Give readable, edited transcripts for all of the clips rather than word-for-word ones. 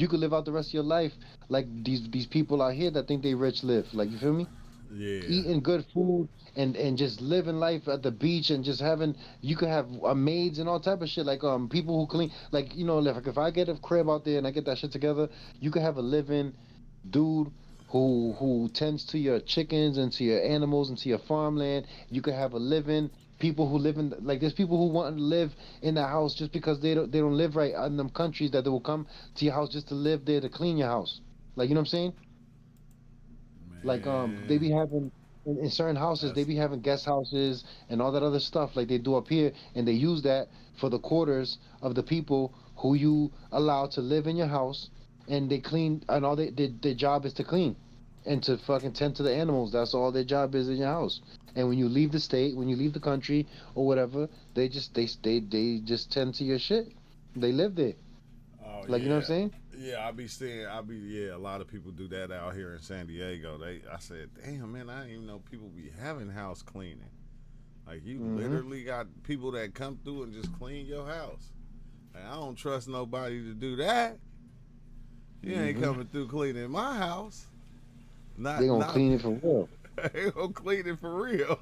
you could live out the rest of your life like these people out here that think they rich live. Like, you feel me? Yeah. Eating good food and just living life at the beach and just having, you could have maids and all type of shit, like people who clean, like, you know, like if I get a crib out there and I get that shit together, you could have a living dude who tends to your chickens and to your animals and to your farmland. You could have a living people who live in, like, there's people who want to live in the house just because they don't live right in them countries, that they will come to your house just to live there to clean your house. Like, you know what I'm saying? Like they Man, be having in certain houses, they that's be having guest houses and all that other stuff like they do up here, and they use that for the quarters of the people who you allow to live in your house, and they clean, and all their job is to clean and to fucking tend to the animals. That's all their job is in your house. And when you leave the state, when you leave the country or whatever, they just tend to your shit. They live there. oh Like, you know what I'm yeah. saying? Yeah, a lot of people do that out here in San Diego. I said, damn man, I didn't even know people be having house cleaning. Like you Mm-hmm. literally got people that come through and just clean your house. Like, I don't trust nobody to do that. You ain't Mm-hmm. coming through cleaning my house. They Not gonna not clean it for real. they gonna clean it for real.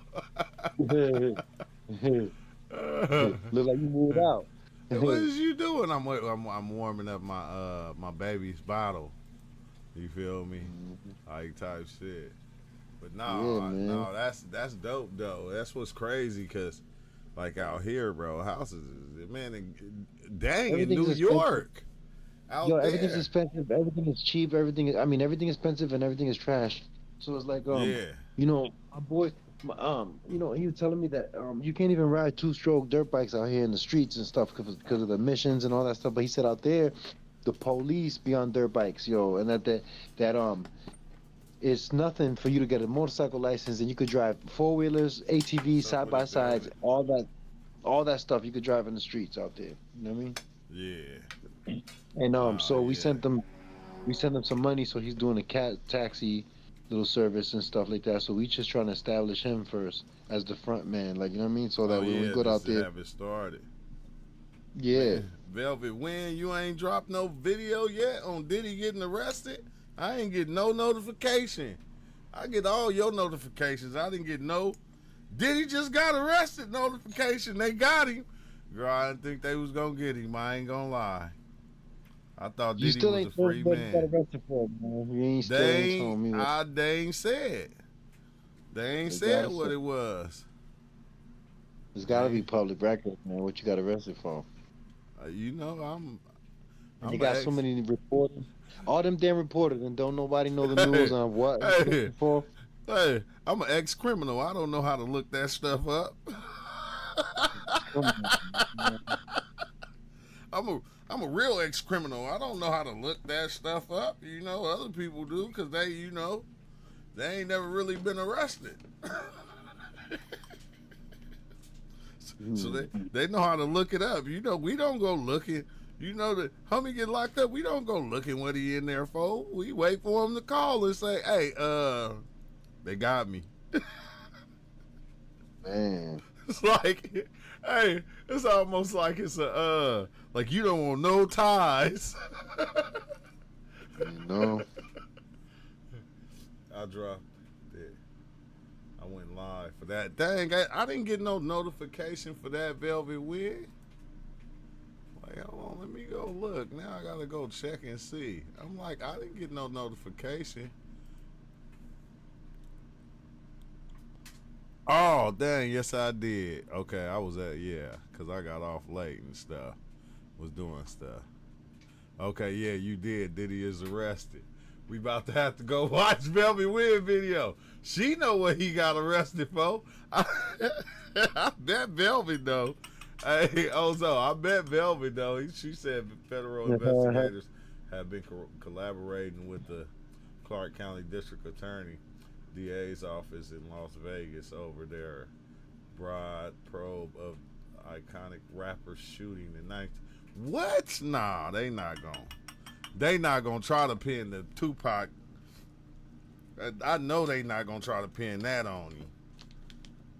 Look like you moved out. What is you doing? I'm warming up my baby's bottle. You feel me? Mhm. Like type shit. But Yeah, no, man. no, that's dope though. That's what's crazy because like out here, bro, houses, man, dang in Everything's New expensive. York, Yo, out everything's there, expensive. Everything is cheap. Everything. I mean, everything is expensive and everything is trash. So it's like, yeah, my boy, he was telling me that you can't even ride two-stroke dirt bikes out here in the streets and stuff because of the emissions and all that stuff. But he said out there, the police be on dirt bikes, yo, and that it's nothing for you to get a motorcycle license, and you could drive four-wheelers, ATVs, what's up side with by it, sides, Velvet? all that stuff you could drive in the streets out there. You know what I mean? Yeah, And oh so yeah, we sent him some money, so he's doing a cat taxi little service and stuff like that. So we just trying to establish him first as the front man, like, you know what I mean, so oh that when we yeah, go just out to there, have it started, yeah, man. Velvet, when you ain't dropped no video yet on Diddy getting arrested, I ain't get no notification. I get all your notifications. I didn't get no. Diddy just got arrested notification. They got him. Girl, I didn't think they was gonna get him. I ain't gonna lie. I thought you Diddy still was a ain't told me free what you got man. arrested for, man. You ain't still ain't told me what They ain't said. They ain't they said gotta what say. it was. It's gotta be They, public record, man. What you got arrested for? you know, And they I'm got an so ex. many reporters, all them damn reporters, and don't nobody know the news Hey, on what he's hey, arrested for. hey, I'm an ex criminal. I don't know how to look that stuff up. Come on, man. I'm a I'm a real ex criminal. I don't know how to look that stuff up. You know, other people do because they ain't never really been arrested. So Hmm. they know how to look it up. You know, we don't go looking. You know, the homie get locked up. We don't go looking what he in there for. We wait for him to call and say, "Hey, they got me." Man, It's like, hey, it's almost like it's like you don't want no ties. you know. I dropped it. I went live for that. Dang, I didn't get no notification for that velvet wig. Like, hold on, let me go look. Now I gotta go check and see. I'm like, I didn't get no notification. Oh, dang, yes I did. Okay, I was because I got off late and stuff. Was doing stuff. Okay, yeah, you did. Diddy is arrested. We about to have to go watch Velvet Wig video. She know what he got arrested for. I bet Velvet though. Hey, Ozo, I bet Velvet though. She said federal investigators have been collaborating with the Clark County District Attorney, DA's office in Las Vegas over their broad probe of iconic rapper shooting in 19. What? Nah, they not gonna. They not gonna try to pin the Tupac. I know they not gonna try to pin that on you.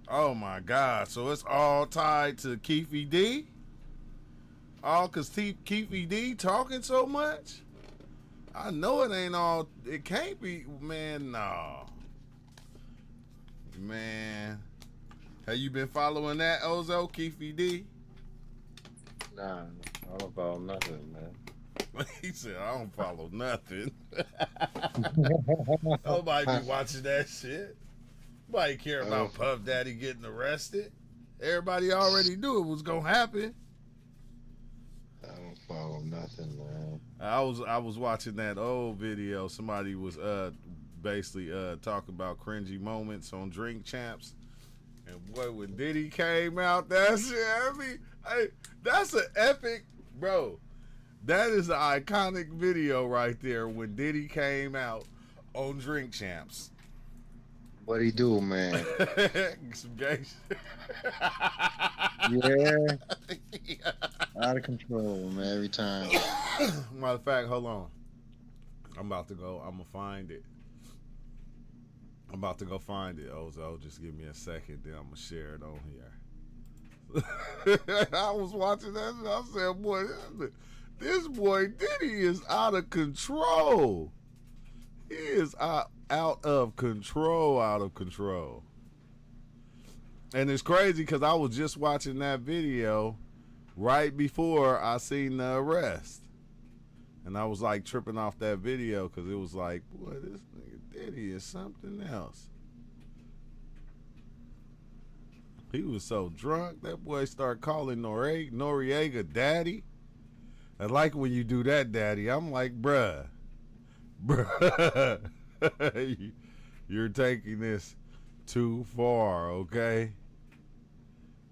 Oh my God! So it's all tied to Keefy D. All cause Keefy D talking so much. I know it ain't all. It can't be, man. No, man. Have you been following that Ozo Keefy D? Nah, I don't follow nothing, man. He said I don't follow nothing. Nobody be watching that shit. Nobody care I don't, about Puff Daddy getting arrested. Everybody already knew it was gonna happen. I don't follow nothing, man. I was watching that old video. Somebody was basically talking about cringy moments on Drink Champs. And boy, when Diddy came out, that shit, that's an epic, bro. That is an iconic video right there when Diddy came out on Drink Champs. What he do, man? Some gay shit. Yeah, out of control, man. Every time. Matter of fact, hold on. I'm about to go. I'm gonna find it. I'm about to go find it, Ozo. Just give me a second, then I'm gonna share it on here. I was watching that and I said, boy, this boy Diddy is out of control. He is out of control, out of control. And it's crazy because I was just watching that video right before I seen the arrest. And I was like tripping off that video because it was like, boy, this nigga Diddy is something else. He was so drunk, that boy started calling Noriega daddy. I like when you do that, daddy. I'm like, bruh, you're taking this too far, okay?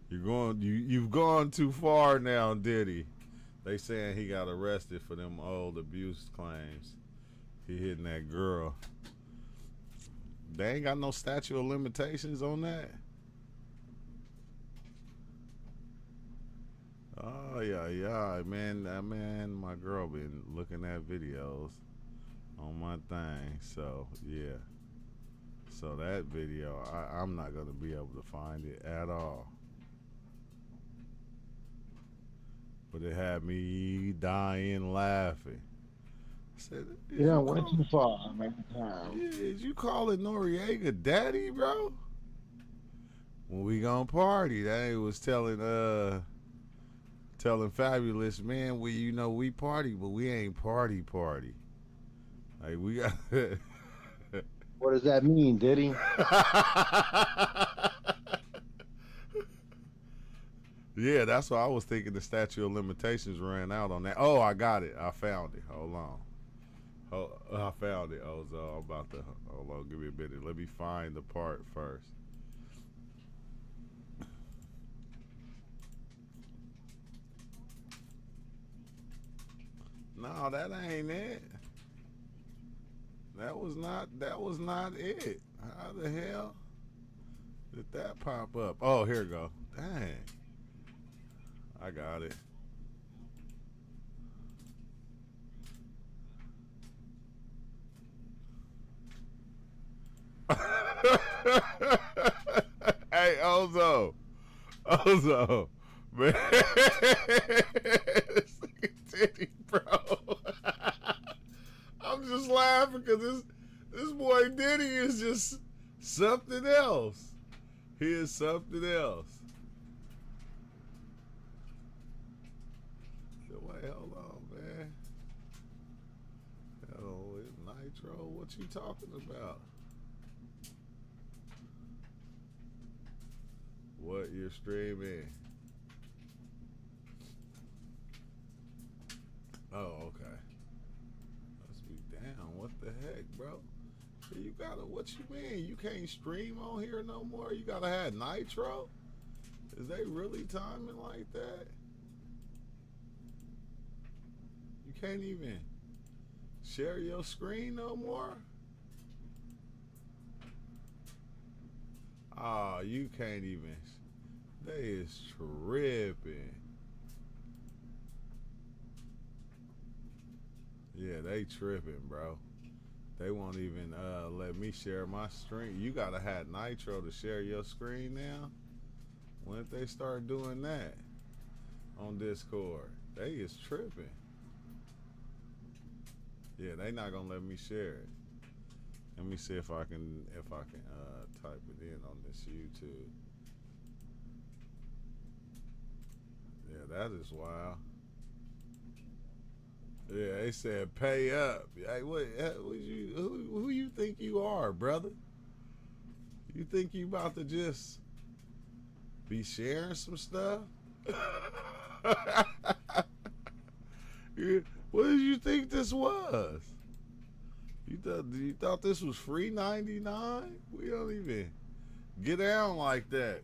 You've gone too far now, Diddy. They saying he got arrested for them old abuse claims. He hitting that girl. They ain't got no statute of limitations on that. Oh yeah, man, my girl been looking at videos on my thing. So yeah, so that video, I'm not gonna be able to find it at all. But it had me dying laughing. I said, Yeah, went too far, man. Is you calling Noriega daddy, bro? When we gonna party, they was telling Fabulous, man, we party, but we ain't party. Like we got What does that mean, Diddy? Yeah, that's why I was thinking the statute of limitations ran out on that. Oh, I got it. I found it. Hold on. I found it. I'm about to, hold on, give me a minute. Let me find the part first. No, that ain't it. That was not it. How the hell did that pop up? Oh, here we go. Dang. I got it. Hey, Ozo, man, Diddy, bro. I'm just laughing because this boy Diddy is just something else. He is something else. Wait, hold on, man. Hello, Nitro. What you talking about? What you're streaming? Oh, okay. Let's be down. What the heck, bro? You gotta. What you mean? You can't stream on here no more? You gotta have Nitro? Is they really timing like that? You can't even share your screen no more? Oh, you can't even. They is tripping. Yeah, they tripping, bro. They won't even let me share my screen. You gotta have Nitro to share your screen now. When did they start doing that on Discord? They is tripping. Yeah, they not gonna let me share it. Let me see if I can type it in on this YouTube. Yeah, that is wild. Yeah, they said pay up. Hey, who you think you are, brother? You think you about to just be sharing some stuff? What did you think this was? You thought this was free 99? We don't even get down like that.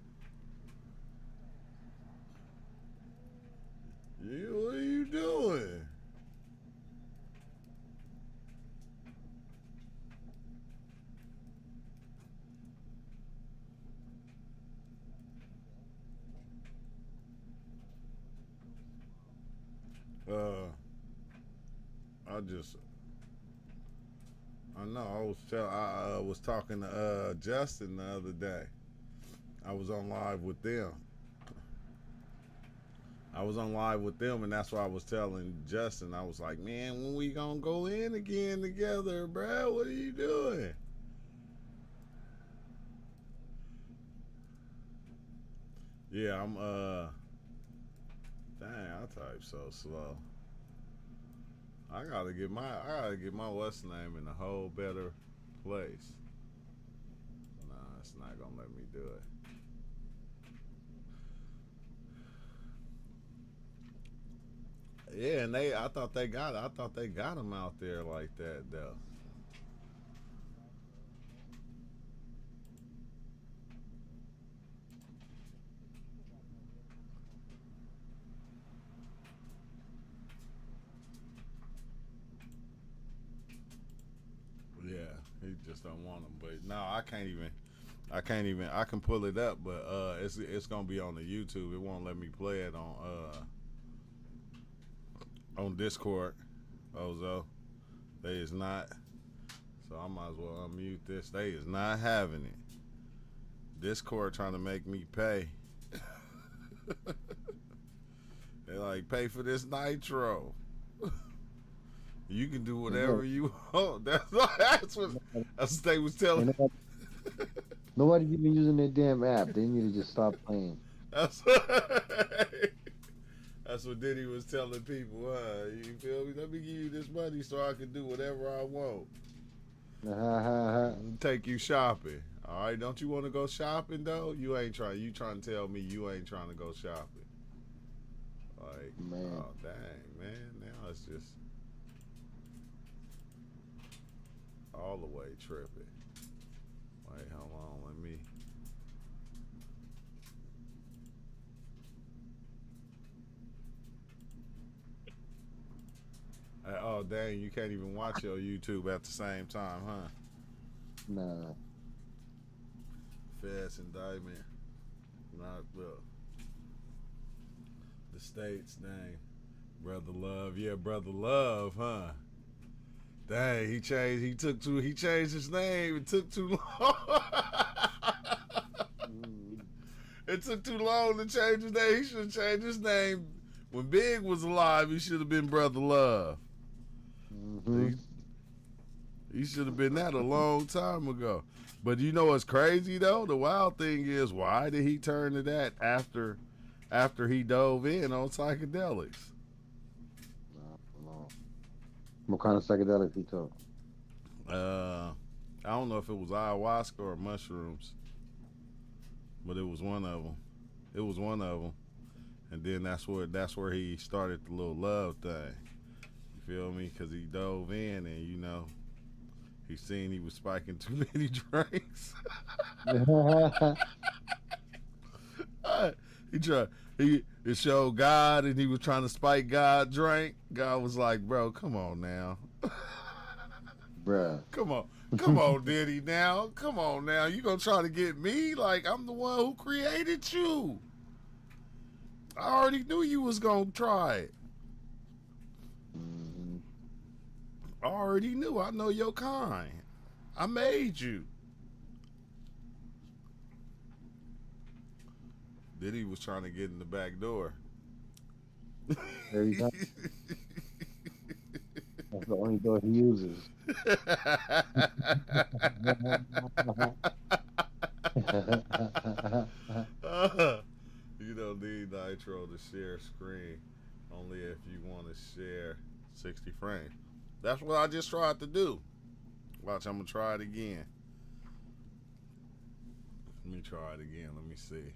What are you doing? Uh, I just, I know. I was talking to Justin the other day. I was on live with them. And that's why I was telling Justin. I was like, man, when we gonna go in again together, bro? What are you doing? Yeah, I'm dang, I type so slow. I gotta get my what's name in a whole better place. Nah, it's not gonna let me do it. Yeah, and I thought they got him out there like that though. Yeah, he just don't want them. But no, I can't even. I can't even. I can pull it up, but it's gonna be on the YouTube. It won't let me play it on Discord. Ozo, they is not. So I might as well unmute this. They is not having it. Discord trying to make me pay. They like pay for this nitro. You can do whatever you want. That's what they was telling. And nobody's even using their damn app. They need to just stop playing. That's that's what Diddy was telling people. You feel me? Let me give you this money so I can do whatever I want. Take you shopping. All right, don't you want to go shopping though? You ain't trying. You trying to tell me you ain't trying to go shopping? Like, Man. oh dang, man. Now it's just all the way tripping. Wait, hold on. Let me. Oh dang, you can't even watch your YouTube at the same time, huh? Nah. Feds indictment. Not the state's name. Brother Love. Yeah, Brother Love, huh? Dang, he changed his name. It took too long. It took too long to change his name. He should have changed his name when Big was alive. He should have been Brother Love. Mm-hmm. He should have been that a long time ago. But you know what's crazy though? The wild thing is, why did he turn to that after he dove in on psychedelics? No. What kind of psychedelics he took? I don't know if it was ayahuasca or mushrooms, but it was one of them. It was one of them, and then that's where he started the little love thing. You feel me? Because he dove in, and he seen he was spiking too many drinks. He tried. It showed God, and he was trying to spike God drink. God was like, "Bro, come on now, Bruh. come on, Diddy. Now, come on now. You gonna try to get me? Like I'm the one who created you. I already knew you was gonna try it. Mm-hmm. I already knew. I know your kind. I made you." Diddy was trying to get in the back door. There you go. That's the only door he uses. You don't need Nitro to share screen, only if you want to share 60 frames. That's what I just tried to do. Watch, I'm gonna try it again. Let me try it again. Let me see.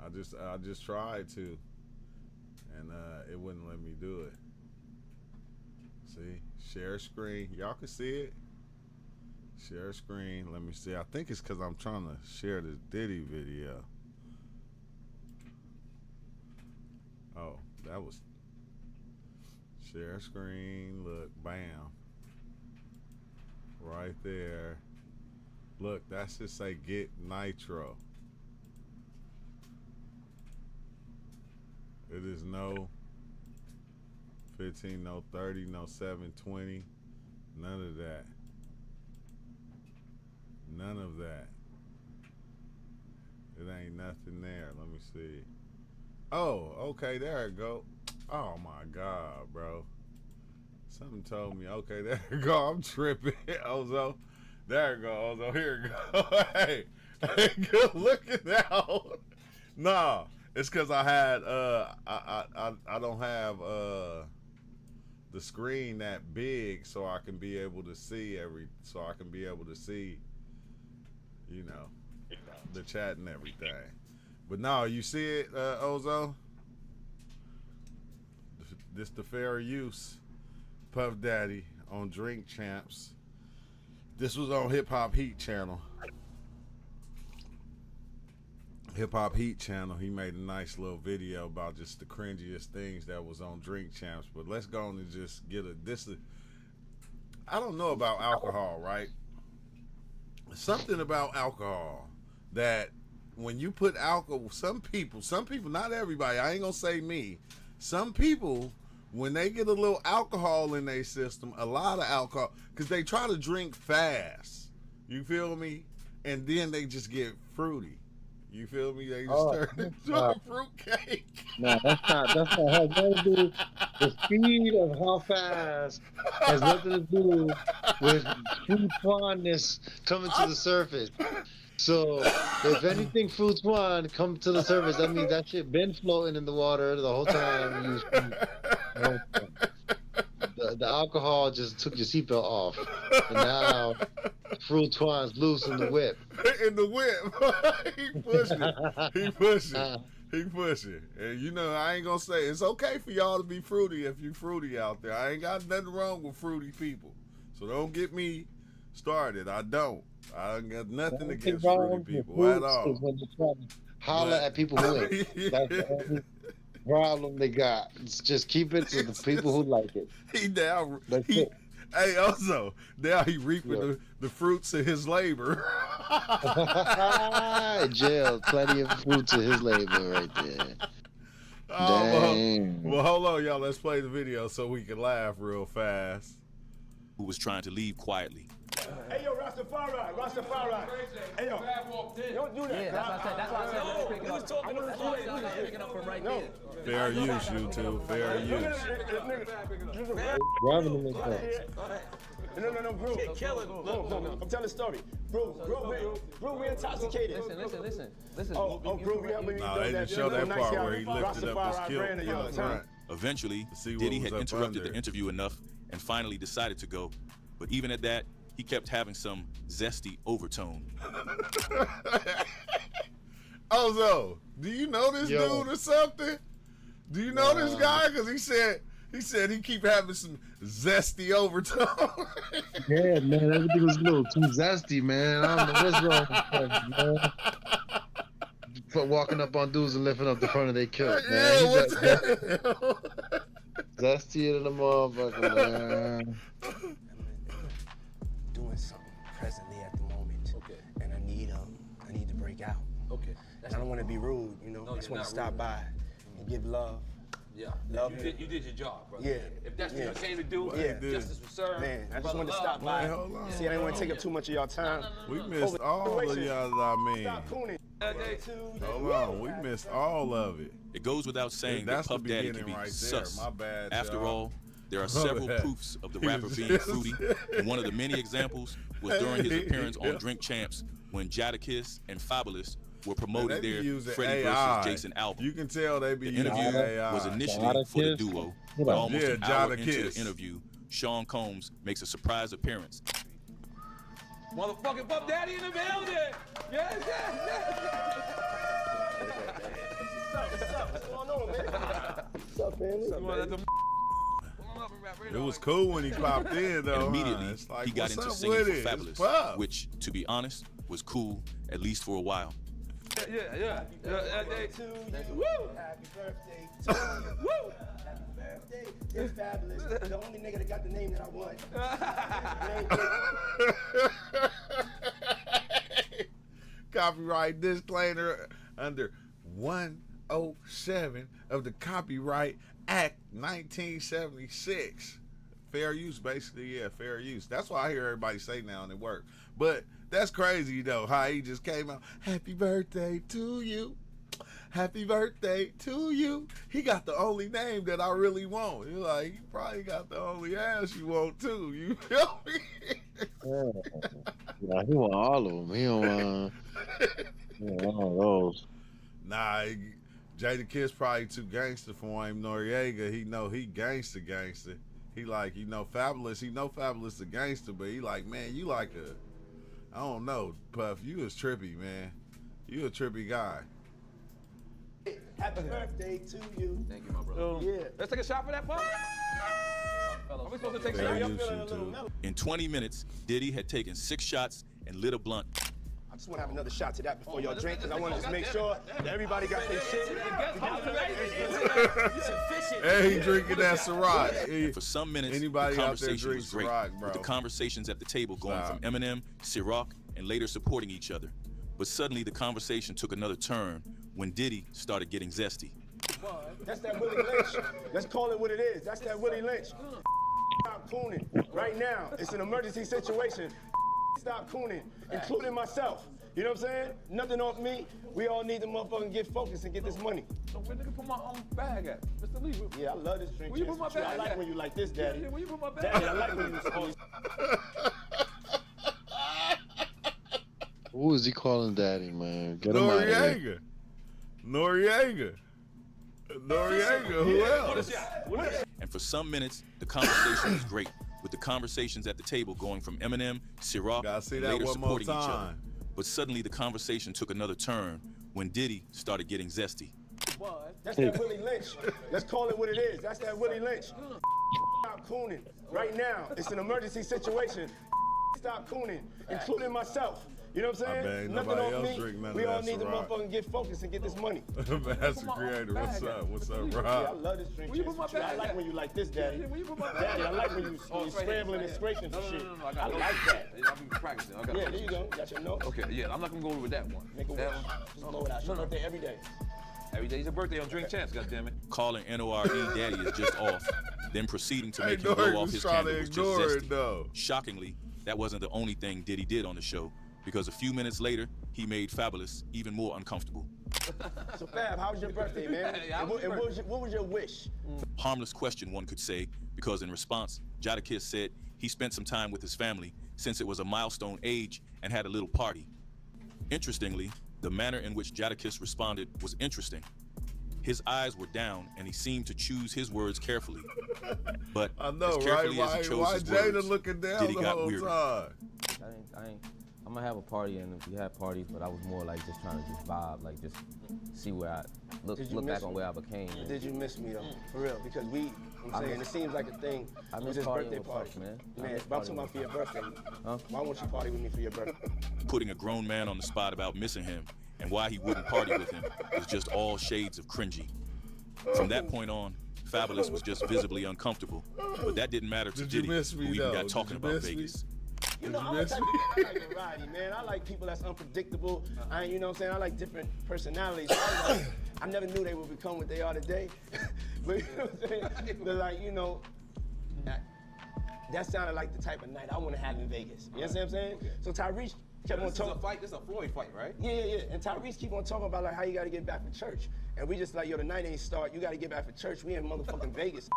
I just tried to, and it wouldn't let me do it. See, share screen. Y'all can see it. Share screen. Let me see. I think it's because I'm trying to share this Diddy video. Oh, that was share screen. Look, bam. Right there. Look, that's just say get Nitro. It is no 15, no 30, no 720. None of that. None of that. It ain't nothing there. Let me see. Oh, okay, there it go. Oh my God, bro. Something told me. Okay, there it go. I'm tripping. Ozo. There it go, Ozo. Here it go. Hey, good looking out. Nah, it's cause I had I don't have the screen that big so I can be able to see you know, the chat and everything. But no, you see it, Ozo? This the fair use. Puff Daddy on Drink Champs. This was on Hip Hop Heat channel. Hip Hop Heat channel. He made a nice little video about just the cringiest things that was on Drink Champs. But let's go on and just get I don't know about alcohol, right? Something about alcohol that when you put alcohol, some people, not everybody, I ain't gonna say me, some people, when they get a little alcohol in their system, a lot of alcohol, because they try to drink fast, you feel me? And then they just get fruity. You feel me? They just turn into a fruitcake. No, that's not has nothing to do. The speed of how fast has nothing to do with fruit fondness coming to the surface. So if anything fruits one come to the surface, that means that shit been floating in the water the whole time. The alcohol just took your seatbelt off, and now fruit twine's loose in the whip. In the whip, he pushing. And you know, I ain't gonna say it's okay for y'all to be fruity if you fruity out there. I ain't got nothing wrong with fruity people, so don't get me started. I don't got nothing against fruity people at all. When you try to holler at people who ain't. That's the only problem they got. It's just keep it to the people who like it. Hey, also, now he reaping the fruits of his labor. Jail, plenty of fruits of his labor right there. Dang. Well, hold on, y'all. Let's play the video so we can laugh real fast. Who was trying to leave quietly. Hey, yo, Rastafari. Hey, yo. Don't do that. Yeah, that's why I said let's pick it up. That's why I said let's pick it up from right there. Fair use, YouTube. Fair use. Driving them in car. No, bro. Bro, I'm telling a story. Bro, we're intoxicated. Listen. Oh, bro, we haven't even Nah, done they that. didn't show that part where he lifted up his kilt Rastafari from the front. Eventually, See what Diddy was had up interrupted under. the interview enough and finally decided to go. But even at that, he kept having some zesty overtone. Ozo, do you know this dude or something? Do you know this guy? Because he said he keep having some zesty overtone. Yeah, man, everything was a little too zesty, man. I don't know what's wrong with him, man. For walking up on dudes and lifting up the front of their kilt, man. Yeah, what's that? Zesty than the motherfucker, man. Doing something presently at the moment. Okay. And I need to break out. Okay. And I don't want to be rude, you know. No, I just you're want to not stop rude. by and give love. Yeah. Love You did your job, brother. Yeah. If that's what Yeah. you came to do, Yeah. justice was served. Man, I just Brother wanted to love. stop by. Wait, hold on. See, I didn't want to take up too much of y'all time. We missed all of y'all, I mean. Stop cooning. Hold on, we missed all of it. It goes without saying that That's the Puff Daddy beginning can be right there. sus. My bad, After y'all. all, There are several proofs of the rapper being fruity, and one of the many examples was during his appearance on Drink Champs when Jadakiss and Fabulous were promoting their Freddie versus Jason album. You can tell they be The interview using AI. was initially for the duo, but almost an hour into the interview, Sean Combs makes a surprise appearance. Motherfucking Puff Daddy in the building! Yes, yes, What's going on, man? What's up, family? It was cool when he popped in, though. And immediately, It's like, he got what's into up singing with for it? Fabulous, It's Puff. which, to be honest, was cool, at least for a while. Yeah. Birthday to you. Woo! Happy birthday to you. Woo! Happy birthday. It's Fabulous. The only nigga that got the name that I want. Copyright disclaimer under 107 of the Copyright Act 1976. Fair use, basically, yeah, fair use. That's why I hear everybody say now and it work. But that's crazy, though, how he just came out, happy birthday to you. Happy birthday to you. He got the only name that I really want. You're like, he probably got the only ass you want, too. You feel me? Yeah, he want all of them. He don't want all of those. Nah, Jadakiss probably too gangster for him. Noriega, he know he gangster. He like, Fabulous. He know Fabulous the gangster, but he like, man, you like I don't know, Puff. You is trippy, man. You a trippy guy. Happy birthday to you. Thank you, my brother. Yeah. Let's take a shot for that, Puff. Are we supposed to take a Fair shot? use, you too. In 20 minutes, Diddy had taken 6 shots and lit a blunt. I just want to have another shot to that before y'all drink, because I want to just make sure that everybody got their shit. Hey, he drinking that Ciroc. For some minutes, Anybody the out there conversation drinks was great, Ciroc, bro. with the conversations at the table going Stop. from Eminem, Ciroc, and later supporting each other. But suddenly, the conversation took another turn when Diddy started getting zesty. That's that Willie Lynch. Let's call it what it is. That's that Willie Lynch. Stop cooning. Right now, it's an emergency situation. Stop cooning, including myself. You know what I'm saying? Nothing off me. We all need to motherfucking get focused and get this money. So where nigga put my own bag at? Mr. Lee, Yeah, I love this drink. where you put my Chance. bag I like at? when you like this, Daddy. Yeah, where you put my bag Daddy, I at? like when you always. Who is he calling daddy, man? Get him out of here. Noriega. Who else? And for some minutes, the conversation was great, with the conversations at the table going from Eminem, Ciroc, Gotta see and that later one more supporting each other. time. But suddenly, the conversation took another turn when Diddy started getting zesty. That's that Willie Lynch. Let's call it what it is. That's that Willie Lynch. Stop cooning. Right now, it's an emergency situation. Stop cooning, including myself. You know what I'm I bet saying? ain't Nothing nobody off else me. drink none We of all that need to Ciroc. motherfucking get focused and get this money. Master Creator, what's up? What's up, Yeah, I Rob? love this drink. Where you put my Chance. I bag like at? when you like this, Daddy. Yeah, where you put my bag Daddy, I at? like when you Oh, it's right here, scrambling and it's right scraping here. for shit. No, I got it. like that. Yeah, I've been practicing. I got Yeah, it. there you go. Got your note. Okay, yeah, I'm not gonna go with that one. Make a That wish. one. Just blow it out. Your birthday every day. Every day's your birthday on Drink Champs, goddammit. Calling NORE daddy is just off, then proceeding to make him Nori blow off was his trying candle to was just ignore it, zesty. though. Shockingly, that wasn't the only thing Diddy did on the show, because a few minutes later, he made Fabulous even more uncomfortable. So, Fab, how was your birthday, man? Hey, how And was your what was your wish? Harmless question, one could say, because in response, Jadakiss said he spent some time with his family since it was a milestone age and had a little party. Interestingly, the manner in which Jadakiss responded was interesting. His eyes were down and he seemed to choose his words carefully. But I know, as right? carefully as he chose Why his Jada words, looking down Diddy the got whole weirder. time? I'm gonna have a party, and we had parties, but I was more like just trying to just vibe, like just see where I look Did you back miss on me? where I became. And Did you miss me though? For real? Because I'm saying, it seems like a thing. I It miss was his partying birthday with party. folks, man. I Man, miss but I'm talking partying about with for your birthday. Huh? Why won't you party with me for your birthday? Putting a grown man on the spot about missing him and why he wouldn't party with him was just all shades of cringy. From that point on, Fabulous was just visibly uncomfortable. But that didn't matter to Did you Diddy, miss me, who even though? got Did talking you about miss me? Vegas. You know, Did I'm you the miss type me? of I like variety, man. I like people that's unpredictable. You know what I'm saying? I like different personalities. I never knew they would become what they are today. But you know what I'm saying? But like, you know, that sounded like the type of night I want to have in Vegas. You know what I'm saying? So Tyrese kept on This is a talking. fight. This is a Floyd fight, right? Yeah. And Tyrese keep on talking about like how you got to get back for church. And we just like, yo, the night ain't start. You got to get back for church. We in motherfucking Vegas.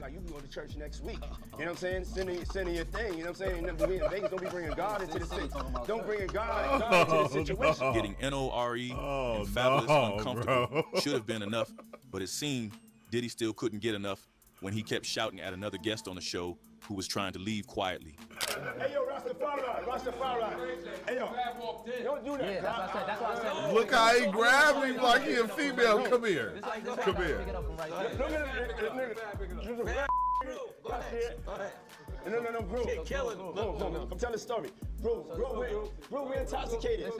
Like, you can go to church next week. You know what I'm saying? Sending your thing. You know what I'm saying? We in Vegas, don't be bringing God into the situation. Don't bring God into the situation. Getting NORE and Fabulous uncomfortable should have been enough, but it seemed Diddy still couldn't get enough when he kept shouting at another guest on the show who was trying to leave quietly. Hey, yo, Rastafari. Hey, yo, don't do that. Yeah, that's what I said. Look how he grabbed him like he a female. Come here. Come here. No, bro. I'm telling a story. Bro, we're intoxicated.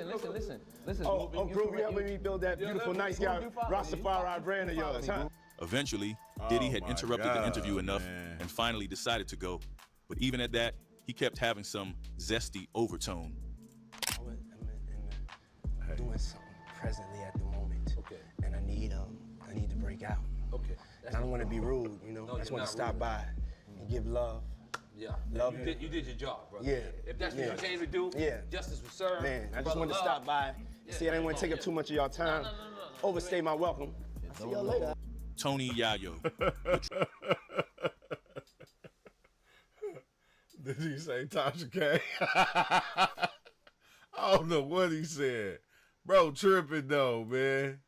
Listen. Oh, bro, you helping me build that beautiful, nice guy, Rastafari brand of yours, huh? Eventually, Diddy had interrupted the interview enough man. and finally decided to go. But even at that, he kept having some zesty overtone. I'm doing something presently at the moment. Okay. And I need to break out. Okay. And I don't want to be rude, you know. I just want to stop by and give love. Yeah. Love you did your job, bro. Yeah. If that's what you came to do, justice was served. Man, I just wanted to stop by. See, I didn't want to take up too much of y'all time. Overstay my welcome. I'll see y'all later. Tony Yayo. Did he say Tasha K? I don't know what he said. Bro, tripping though, man.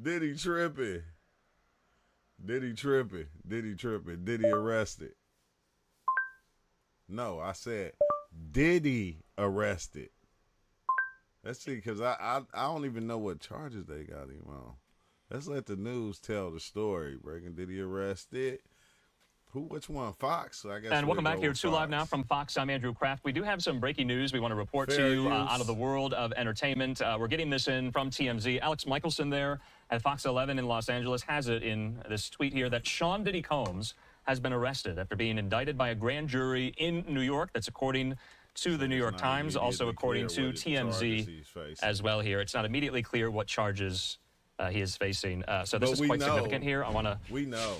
Diddy tripping. Diddy arrested. No, I said Diddy arrested. Let's see, because I don't even know what charges they got him on. Let's let the news tell the story. Breaking Diddy arrested. Which one? Fox? I guess. And welcome back here to Live Now from Fox. I'm Andrew Kraft. We do have some breaking news we want to report to you out of the world of entertainment. We're getting this in from TMZ. Alex Michelson there at Fox 11 in Los Angeles has it in this tweet here that Sean Diddy Combs has been arrested after being indicted by a grand jury in New York. That's according to the New York Times, also according to TMZ as well here. It's not immediately clear what charges he is facing. So this is quite significant here. I want to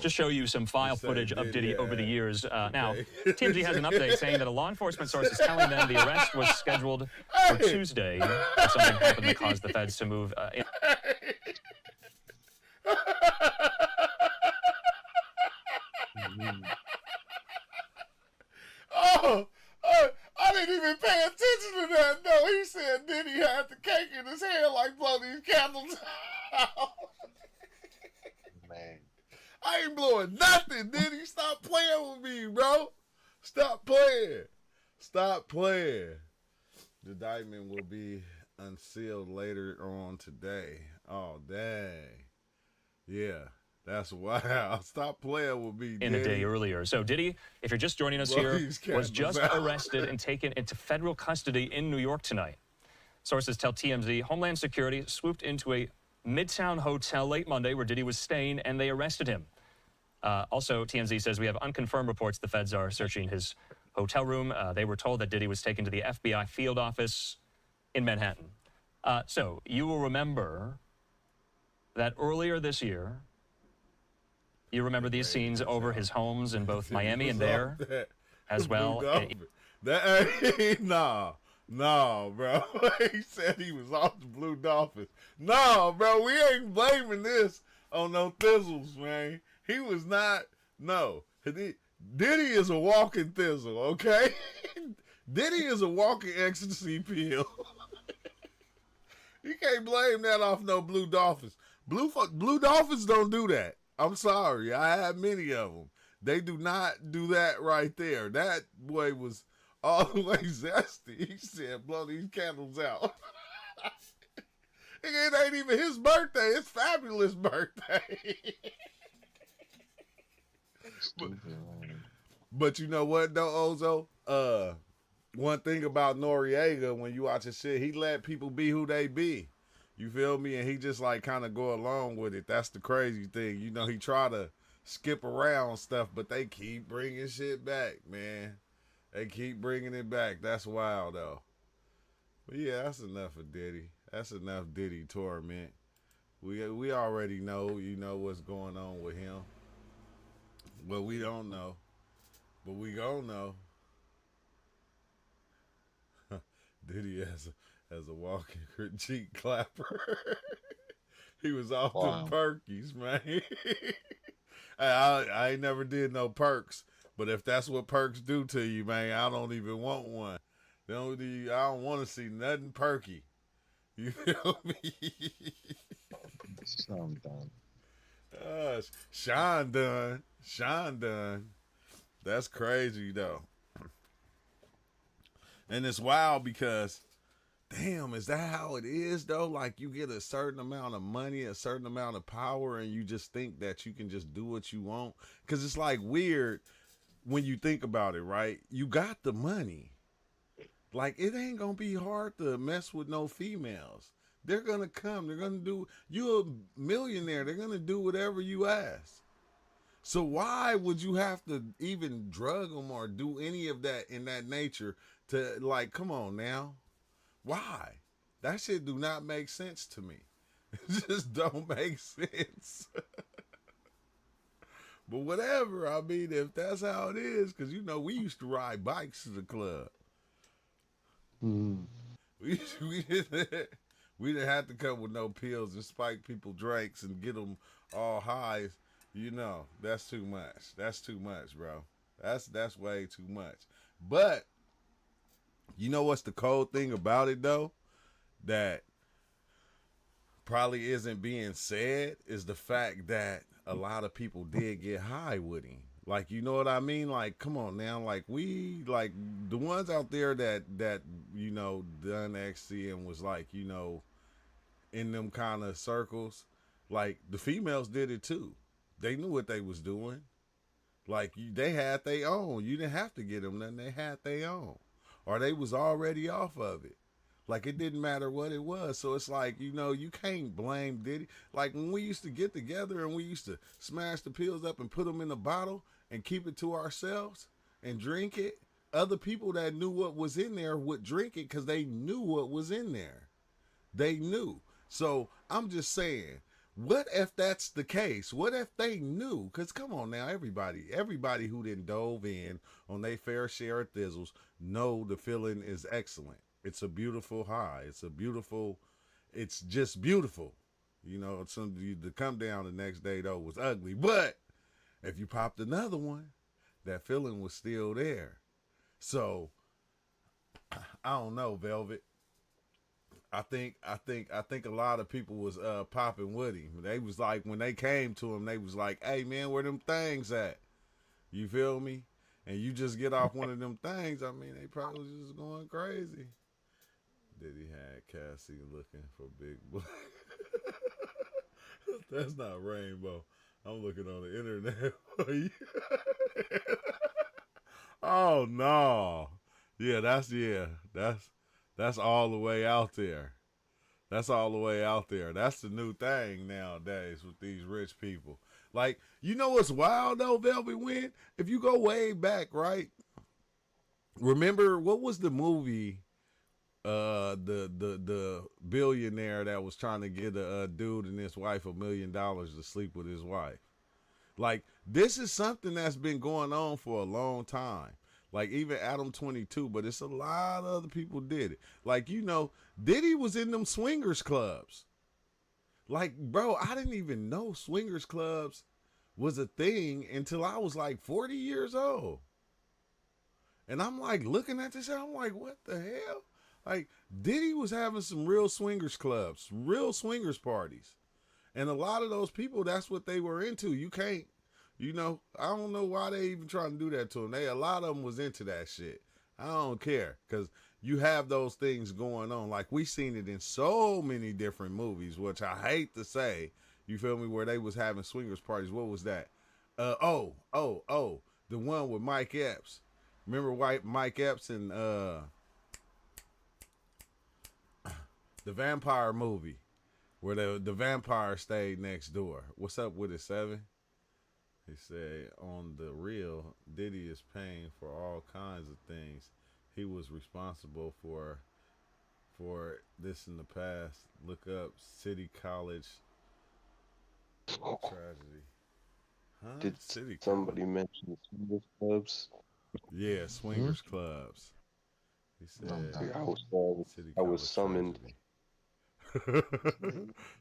just show you some file footage of Diddy over the years. Now, TMZ has an update saying that a law enforcement source is telling them the arrest was scheduled for Tuesday. Something happened that caused the feds to move in. I didn't even pay attention to that. No, he said Diddy had the cake in his hand like blow these candles out. Man. I ain't blowing nothing, Diddy. Stop playing with me, bro. Stop playing. The indictment will be unsealed later on today. Oh, dang. Yeah. That's wild. Stop playing with me, Diddy. In a day earlier. So Diddy, if you're just joining us here, was just arrested and taken into federal custody in New York tonight. Sources tell TMZ Homeland Security swooped into a Midtown hotel late Monday where Diddy was staying, and they arrested him. Also, TMZ says we have unconfirmed reports the feds are searching his hotel room. They were told that Diddy was taken to the FBI field office in Manhattan. So you will remember that earlier this year, you remember these scenes over his homes in both Miami and there as well. No, bro. He said he was off the Blue Dolphins. No, bro, we ain't blaming this on no thizzles, man. He was not. No. Diddy is a walking thizzle, okay? Diddy is a walking ecstasy pill. You can't blame that off no Blue Dolphins. Blue Dolphins don't do that. I'm sorry. I had many of them. They do not do that right there. That boy was all the way zesty. He said, blow these candles out. It ain't even his birthday. It's Fabulous' birthday. But you know what, though, Ozo? One thing about Noriega, when you watch his shit, he let people be who they be. You feel me? And he just like kind of go along with it. That's the crazy thing. You know, he try to skip around stuff, but they keep bringing shit back, man. They keep bringing it back. That's wild, though. But yeah, that's enough of Diddy. That's enough Diddy torment. We already know, you know, what's going on with him. But we don't know. But we gon' know. Diddy as a walking critique clapper. He was off the perkies, man. I ain't never did no perks, but if that's what perks do to you, man, I don't even want one. I don't want to see nothing perky. You feel me? Some done. Sean done. Sean done. That's crazy though. And it's wild because, damn, is that how it is though? Like you get a certain amount of money, a certain amount of power, and you just think that you can just do what you want. Because it's like weird when you think about it, right? You got the money. Like it ain't gonna be hard to mess with no females. They're gonna come. They're gonna do. You're a millionaire. They're gonna do whatever you ask. So why would you have to even drug them or do any of that in that nature to like? Come on now, why? That shit do not make sense to me. It just don't make sense. But whatever. I mean, if that's how it is, because you know we used to ride bikes to the club. We didn't have to come with no pills and spike people drinks and get them all high. You know, that's too much. That's too much, bro. That's way too much. But you know what's the cold thing about it though? That probably isn't being said is the fact that a lot of people did get high with him. Like, you know what I mean? Like, come on now. Like, we, like, the ones out there that you know, done XC and was like, you know, in them kind of circles, like, the females did it too. They knew what they was doing. Like, they had their own. You didn't have to get them nothing. They had their own. Or they was already off of it. Like, it didn't matter what it was. So it's like, you know, you can't blame Diddy. Like, when we used to get together and we used to smash the pills up and put them in a bottle and keep it to ourselves and drink it, other people that knew what was in there would drink it because they knew what was in there. They knew. So I'm just saying, what if that's the case? What if they knew? Because come on now, everybody who didn't dove in on their fair share of thizzles know the feeling is excellent. It's a beautiful high. It's just beautiful. You know, to come down the next day though was ugly. But if you popped another one, that feeling was still there. So I don't know, Velvet. I think a lot of people was popping with him. They was like, when they came to him, they was like, "Hey man, where them things at?" You feel me? And you just get off one of them things. I mean, they probably was just going crazy. Diddy had Cassie looking for big boy. That's not Rainbow. I'm looking on the internet. Oh no. That's all the way out there. That's all the way out there. That's the new thing nowadays with these rich people. Like, you know what's wild though, Velvet Wind? If you go way back, right? Remember, what was the movie? The billionaire that was trying to get a dude and his wife $1 million to sleep with his wife. Like, this is something that's been going on for a long time. Like, even Adam 22, but it's a lot of other people did it. Like, you know, Diddy was in them swingers clubs. Like, bro, I didn't even know swingers clubs was a thing until I was like 40 years old. And I'm like looking at this, I'm like, what the hell? Like, Diddy was having some real swingers clubs, real swingers parties. And a lot of those people, that's what they were into. You can't, you know, I don't know why they even trying to do that to them. A lot of them was into that shit. I don't care, because you have those things going on. Like, we seen it in so many different movies, which I hate to say, you feel me, where they was having swingers parties. What was that? The one with Mike Epps. Remember Mike Epps and the vampire movie where the vampire stayed next door. What's up with it, 7? He said, on the real, Diddy is paying for all kinds of things. He was responsible for this in the past. Look up City College tragedy. Huh? Did City somebody College. mention swingers clubs? Yeah, swingers clubs. He said, City I was College summoned.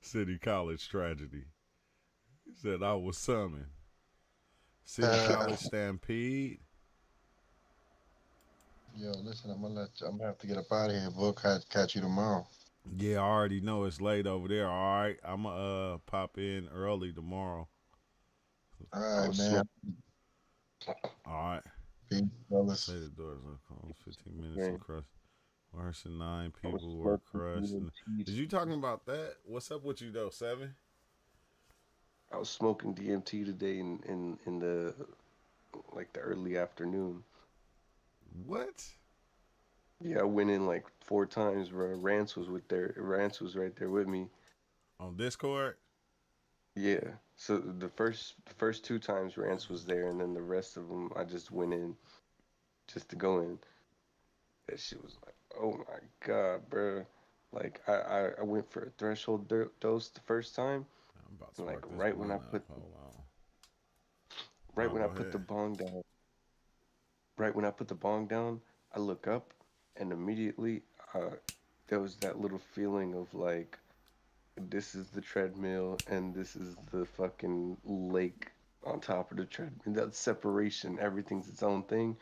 City College tragedy. He said, I was summoned. City College Stampede. Yo, listen, I'm gonna have to get up out of here, bro. Catch you tomorrow. Yeah, I already know it's late over there. All right, I'ma pop in early tomorrow. All I right, was man. smoking. All right. Peace, Say fellas. the doors are closed. 15 minutes Man, and crushed. Worse than 9 I was people were smoking crushed. DMT. Is you talking about that? What's up with you though, Seven? I was smoking DMT today in the like the early afternoon. What? Yeah, I went in like 4 times, bro. Rance was right there with me. On Discord? Yeah. So the first 2 times Rance was there, and then the rest of them I just went in just to go in. That shit was like, oh my god, bro. Like I went for a threshold dose the first time, I'm about to and like spark this blunt up. Hold on. right No, when go I put the ahead. bong down, right when I put the bong down, I look up, and immediately uh, there was that little feeling of like, this is the treadmill and this is the fucking lake on top of the treadmill. That separation, everything's its own thing.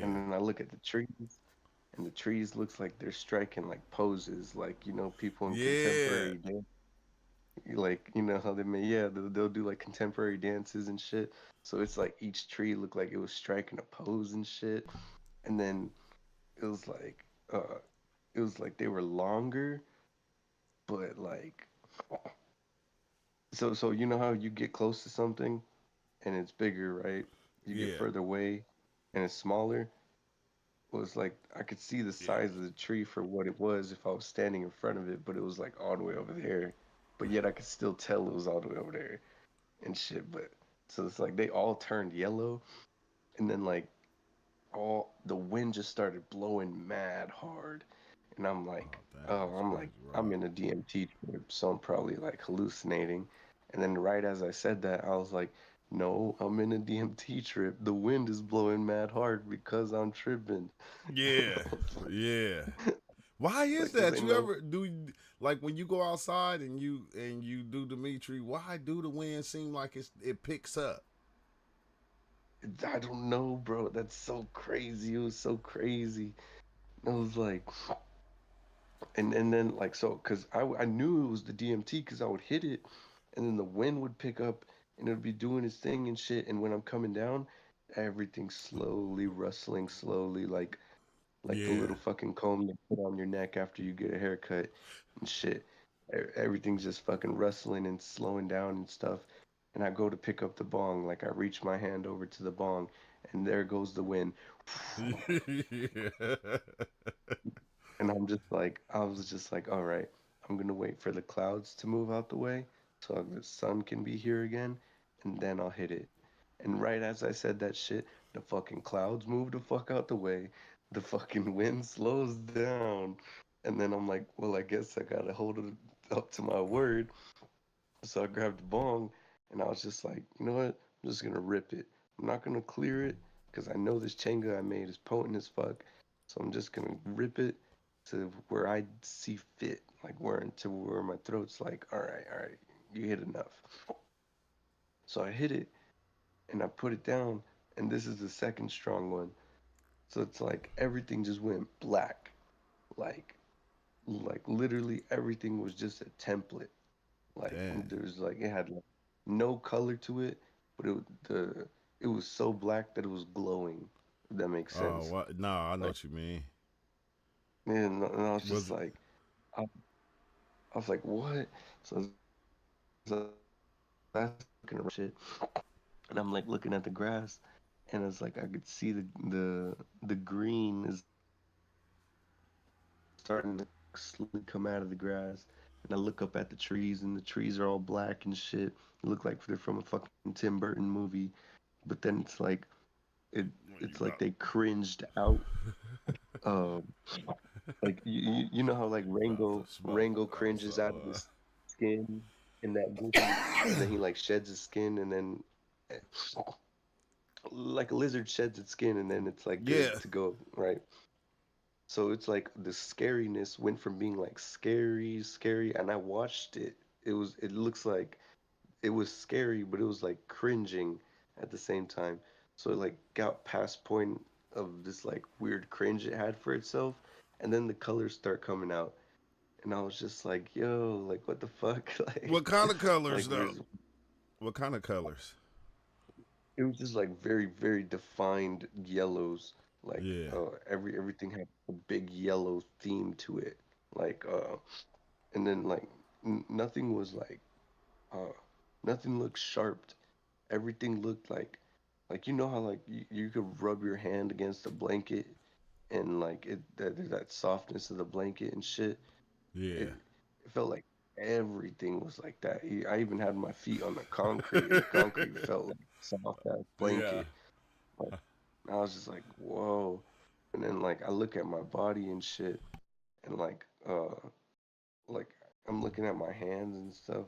And Yeah. then I look at the trees, and the trees looks like they're striking like poses, like people in Yeah. contemporary dance, like how they may, yeah, they'll do like contemporary dances and shit. So it's like each tree looked like it was striking a pose and shit. And then it was like uh it was like they were longer, but like, so you know how you get close to something and it's bigger, right? You get Yeah. further away and it's smaller. Well, it's like I could see the Yeah. size of the tree for what it was if I was standing in front of it, but it was like all the way over there. But yet I could still tell it was all the way over there and shit. But so it's like they all turned yellow, and then like all the wind just started blowing mad hard, and I'm like, Oh, damn. oh, That's I'm like, crazy, I'm right? in a DMT trip, so I'm probably like hallucinating. And then right as I said that, I was like, no, I'm in a DMT trip. The wind is blowing mad hard because I'm tripping. Yeah. Yeah. Why is Like, cause that? they You know. ever do like when you go outside and you do Dimitri? Why do the wind seem like it picks up? I don't know, bro. That's so crazy. It was so crazy. I was like, and then like so, cause I knew it was the DMT, cause I would hit it, and then the wind would pick up, and it would be doing its thing and shit. And when I'm coming down, everything's slowly rustling, slowly, like the Yeah. little fucking comb you put on your neck after you get a haircut and shit. Everything's just fucking rustling and slowing down and stuff. And I go to pick up the bong, like I reach my hand over to the bong, and there goes the wind. Yeah. And I was just like, all right, I'm gonna wait for the clouds to move out the way so the sun can be here again, and then I'll hit it. And right as I said that shit, the fucking clouds move the fuck out the way, the fucking wind slows down, and then I'm like, well, I guess I gotta hold it up to my word. So I grabbed the bong, and I was just like, you know what? I'm just gonna rip it. I'm not gonna clear it because I know this chenga I made is potent as fuck. So I'm just gonna rip it to where I see fit, like where my throat's like, all right, you hit enough. So I hit it and I put it down, and this is the second strong one. So it's like everything just went black, like literally everything was just a template. Like Damn. there's like it had like no color to it, but it was so black that it was glowing. If that makes Oh, sense. what? No, I know Like, what you mean. and I was just Was like, I, I was like, what? So that's looking at shit, and I'm like looking at the grass, and it's like I could see the green is starting to slowly come out of the grass. And I look up at the trees, and the trees are all black and shit. They look like they're from a fucking Tim Burton movie. But then it's like it you it's like about? they cringed out. Um, like you know how like About to smoke. Rango I'm cringes out of so. his skin in that movie, and then he like sheds his skin, and then eh, like a lizard sheds its skin, and then it's like Yeah. good to go, right? So it's like the scariness went from being like scary, and I watched it. It looks like it was scary, but it was like cringing. at the same time. So it like got past point of this like weird cringe it had for itself, and then the colors start coming out, and I was just like, yo, like what the fuck, What kind of colors like though? where's What kind of colors? it was just like very defined yellows. Like Yeah. everything had a big yellow theme to it. Like and then like nothing was like uh nothing looked sharp. Everything looked like you know how like you could rub your hand against a blanket and like that softness of the blanket and shit. Yeah. It felt like everything was like that. I even had my feet on the concrete, and the concrete felt like soft ass Yeah. blanket. Like, I was just like, whoa. And then like I look at my body and shit, and like I'm looking at my hands and stuff,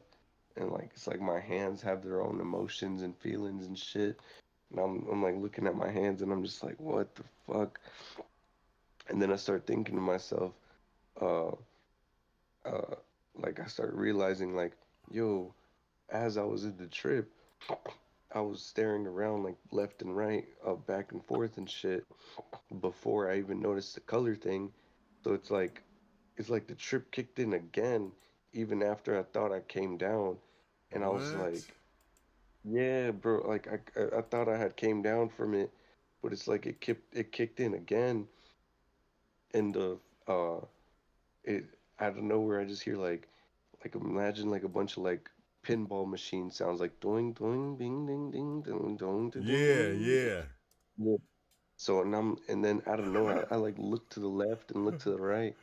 and like it's like my hands have their own emotions and feelings and shit. And I'm like looking at my hands, and I'm just like, what the fuck? And then I start thinking to myself, uh, uh, like I start realizing like, yo, as I was in the trip, I was staring around like left and right, back and forth and shit before I even noticed the color thing. So it's like the trip kicked in again even after I thought I came down, and I was What? like, yeah, bro, like I thought I had came down from it, but it's like it kicked in again, and the uh it out of nowhere I just hear like imagine like a bunch of like pinball machine sounds like doing doing ding ding ding ding ding ding ding Yeah, ding. yeah. Yeah. So and then out of nowhere I like look to the left and look to the right.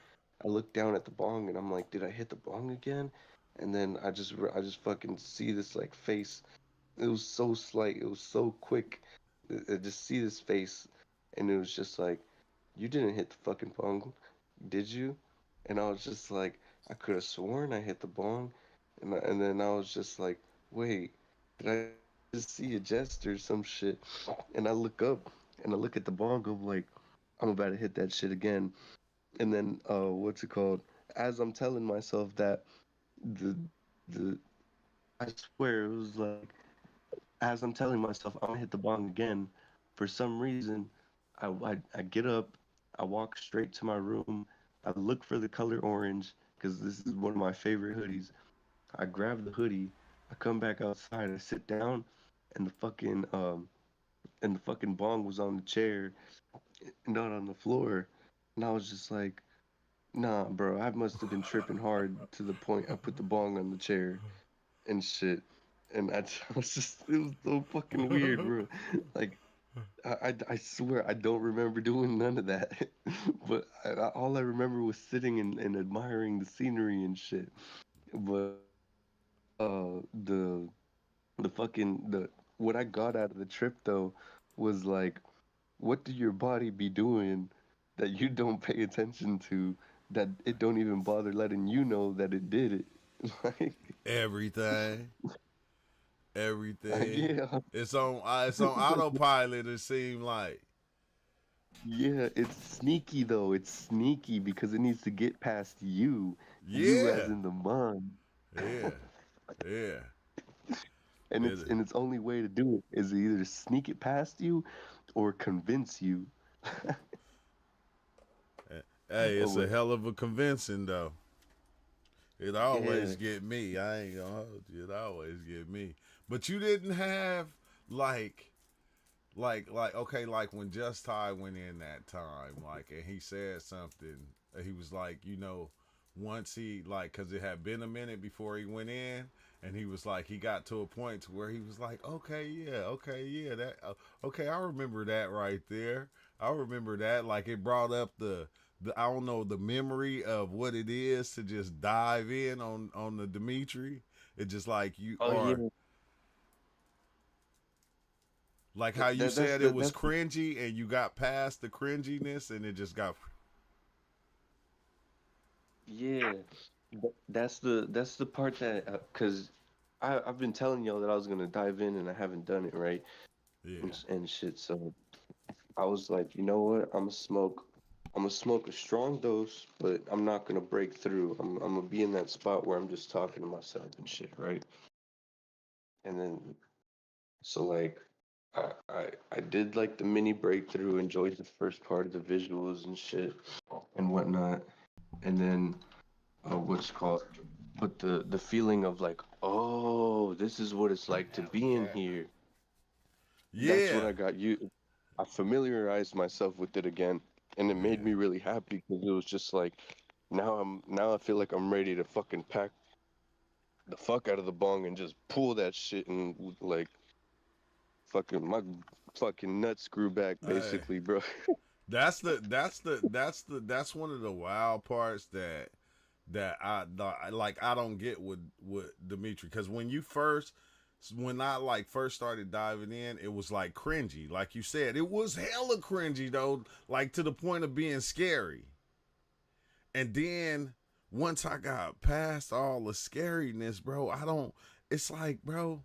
I look down at the bong and I'm like, did I hit the bong again? And then I just fucking see this like face. It was so slight. It was so quick. I just see this face, and it was just like, you didn't hit the fucking bong, did you? And I was just like, I could have sworn I hit the bong, and then I was just like, wait, did I just see a jest or some shit? And I look up and I look at the bong. I'm like, I'm about to hit that shit again. And then what's it called? As I'm telling myself that, the the I swear it was like as I'm telling myself I'm gonna hit the bong again, for some reason, I get up, I walk straight to my room, I look for the color orange because this is one of my favorite hoodies. I grab the hoodie, I come back outside, I sit down, and the fucking bong was on the chair, not on the floor, and I was just like, nah, bro, I must have been tripping hard to the point I put the bong on the chair and shit. And I was just, it was so fucking weird, bro. Like, I swear I don't remember doing none of that. But all I remember was sitting and admiring the scenery and shit. But uh, the the what I got out of the trip though was like, what do your body be doing that you don't pay attention to, that it don't even bother letting you know that it did it? Like, Everything. Everything. yeah, It's on autopilot, it seemed like. yeah, it's sneaky though. It's sneaky because it needs to get past you as Yeah. in the mind, Yeah. Yeah. and It, its only way to do it is to either sneak it past you or convince you. hey, it's a Oh, hell of a convincing though. It yeah. always get me. I ain't gonna hold you. It always get me. But you didn't have like like okay, like when Just Ty went in that time, like, and he said something. He was like, you know, once he like, cause it had been a minute before he went in, and he was like, he got to a point to where he was like, okay, yeah, that, okay, I remember that right there. I remember that. Like it brought up the I don't know the memory of what it is to just dive in on the Dimitri. It just like you Oh are yeah. like how you That's said it the was cringy and you got past the cringiness and it just got yeah. That's the part that because I've been telling y'all that I was gonna dive in and I haven't done it right yeah. and shit. So I was like, you know what? I'm gonna smoke a strong dose, but I'm not gonna break through. I'm gonna be in that spot where I'm just talking to myself and shit, right? And then so like I did like the mini breakthrough, enjoyed the first part of the visuals and shit and whatnot, and then what's it called, but the feeling of like, oh, this is what it's like to be in here. That's what Yeah. I got you. I familiarized myself with it again, and it made Yeah. me really happy because it was just like, now I feel like I'm ready to fucking pack the fuck out of the bong and just pull that shit and like fucking my fucking nuts grew back Hey. basically, bro. That's one of the wild parts that I don't get with Dimitri, because when I like first started diving in, it was like cringy, like you said, it was hella cringy though, like to the point of being scary. And then once I got past all the scariness, bro, I don't. It's like, bro,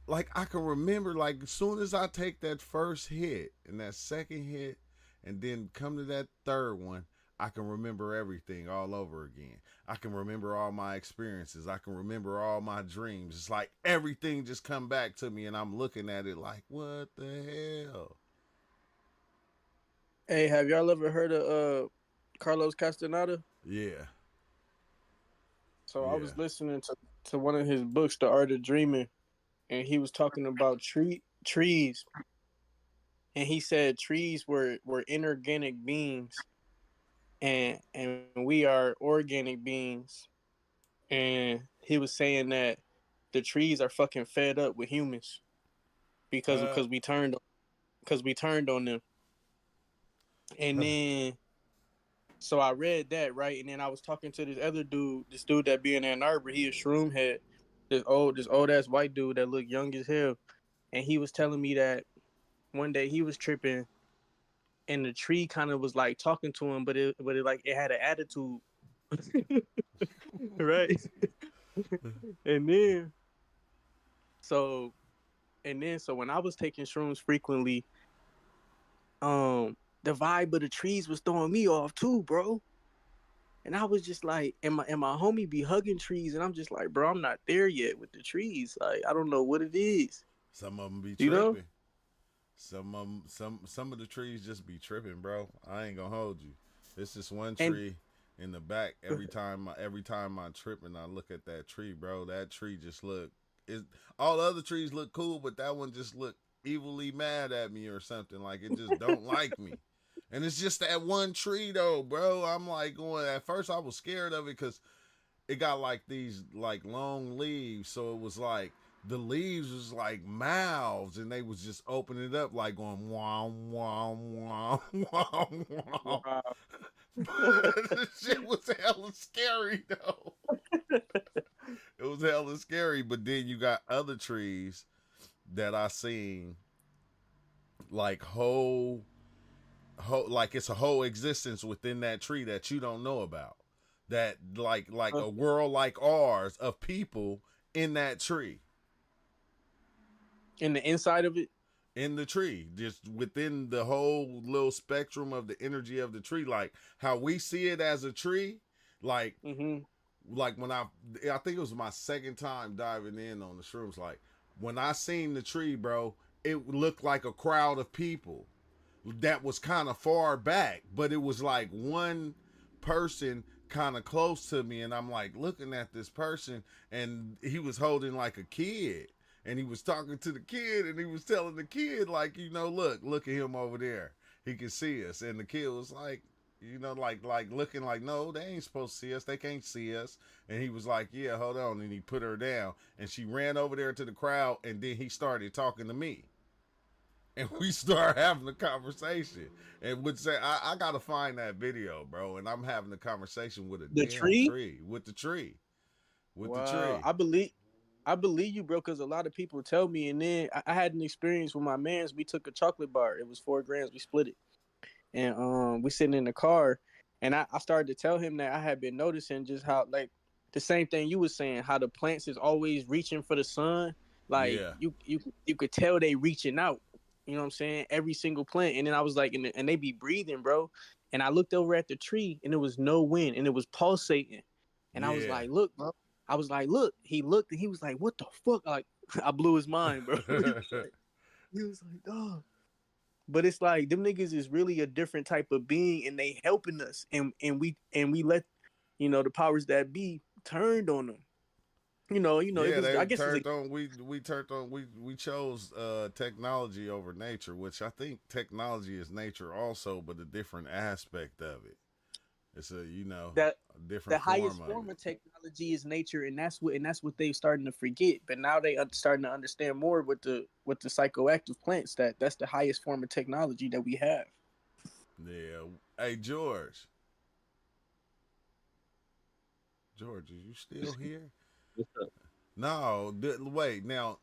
like I can remember, like as soon as I take that first hit and that second hit and then come to that third one, I can remember everything all over again. I can remember all my experiences. I can remember all my dreams. It's like everything just come back to me and I'm looking at it like, what the hell? Hey, have y'all ever heard of Carlos Castaneda? Yeah. So I Yeah. was listening to one of his books, The Art of Dreaming, and he was talking about trees, and he said trees were inorganic beings, and we are organic beings, and he was saying that the trees are fucking fed up with humans because Uh, we turned on them, and then so I read that, right, and then I was talking to this dude that be in Ann Arbor. He a shroom head, this old ass white dude that looked young as hell, and he was telling me that one day he was tripping, and the tree kind of was like talking to him, but it like it had an attitude, right? and then so so when I was taking shrooms frequently, the vibe of the trees was throwing me off too, bro. And I was just like, and my homie be hugging trees, and I'm just like, bro, I'm not there yet with the trees. Like, I don't know what it is. some of them be You know? tripping. Some of the trees just be tripping, bro. I ain't gonna hold you. It's just one And tree in the back. Every time I trip and I look at that tree, bro, that tree just look. All the other trees look cool, but that one just look evilly mad at me or something. Like it just don't like me. And it's just that one tree though, bro. I'm like going. At first, I was scared of it because it got like these like long leaves, so it was like the leaves was like mouths, and they was just opening it up like going wow wow wow wow wow. wow. The shit was hella scary though. It was hella scary, but then you got other trees that I seen like whole like it's a whole existence within that tree that you don't know about, that like a world like ours of people in that tree, In the inside of it. in the tree, just within the whole little spectrum of the energy of the tree, like how we see it as a tree, like Mm-hmm. like when I think it was my second time diving in on the shrooms, like when I seen the tree, bro, it looked like a crowd of people that was kind of far back, but it was like one person kind of close to me, and I'm like looking at this person, and he was holding like a kid, and he was talking to the kid, and he was telling the kid like, look at him over there, he can see us, and the kid was like, like looking like, no, they ain't supposed to see us, they can't see us, and he was like, yeah, hold on, and he put her down, and she ran over there to the crowd, and then he started talking to me. And we start having a conversation, and would say, I gotta find that video, bro. And I'm having a conversation with a The damn tree? tree, with the tree, with the Wow. tree. I believe you, bro, because a lot of people tell me, and then I had an experience with my mans. We took a chocolate bar. It was 4 grams. We split it, and we sitting in the car, and I started to tell him that I had been noticing just how, like, the same thing you was saying, how the plants is always reaching for the sun. Like Yeah, you could tell they reaching out. You know what I'm saying? Every single plant, and then I was like, and they be breathing, bro. And I looked over at the tree, and there was no wind, and it was pulsating. And I was yeah. like, look, bro. I was like, look. He looked, and he was like, what the fuck? Like, I blew his mind, bro. He was like, dog. But it's like them niggas is really a different type of being, and they helping us, and we let, the powers that be turned on them. It Yeah, was, they I guess it's turned on. We turned on. We chose technology over nature, which I think technology is nature also, but a different aspect of it. It's that a the different highest form of form it. of technology is nature, and that's what they starting to forget. But now they starting to understand more with the psychoactive plants, that's the highest form of technology that we have. Yeah. Hey, George. George, are you still here? What's up? No. Wait. Now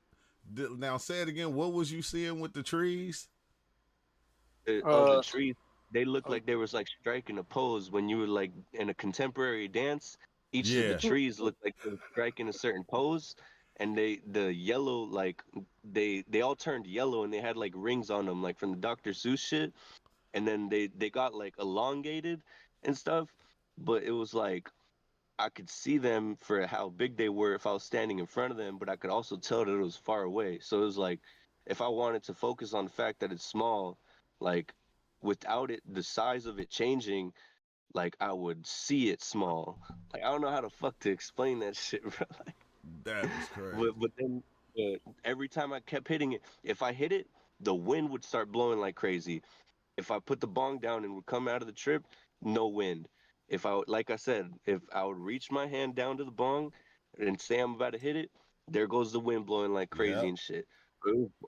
say it again. What was you seeing with the trees? The Uh, trees, they looked oh, like they was like striking a pose when you were like in a contemporary dance. Each of the Yeah. trees looked like they were striking a certain pose, and the yellow like they all turned yellow and they had like rings on them like from the Dr. Seuss shit, and then they got like elongated and stuff, but it was like I could see them for how big they were if I was standing in front of them, but I could also tell that it was far away. So it was like if I wanted to focus on the fact that it's small, like without it, the size of it changing, like I would see it small. Like I don't know how the fuck to explain that shit, bro. That is crazy. But then every time I kept hitting it, if I hit it, the wind would start blowing like crazy. If I put the bong down and would come out of the trip, no wind. If I, like I said, if I would reach my hand down to the bong and say I'm about to hit it, there goes the wind blowing like crazy Yep. and shit.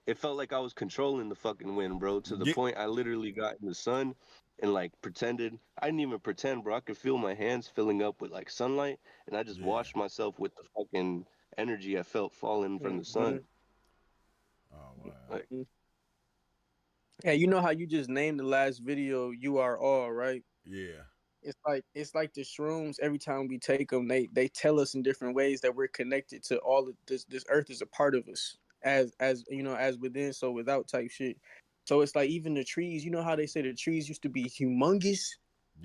It felt like I was controlling the fucking wind, bro, to the Get. point I literally got in the sun and like pretended. I didn't even pretend, bro. I could feel my hands filling up with like sunlight, and I just Yeah. washed myself with the fucking energy I felt falling from the sun. mhm. Oh wow. Like, Yeah, you know how you just named the last video "You Are All," right? Yeah. It's like the shrooms. Every time we take them, they tell us in different ways that we're connected to all of this. This earth is a part of us, as as within, so without type shit. So it's like even the trees. You know how they say the trees used to be humongous,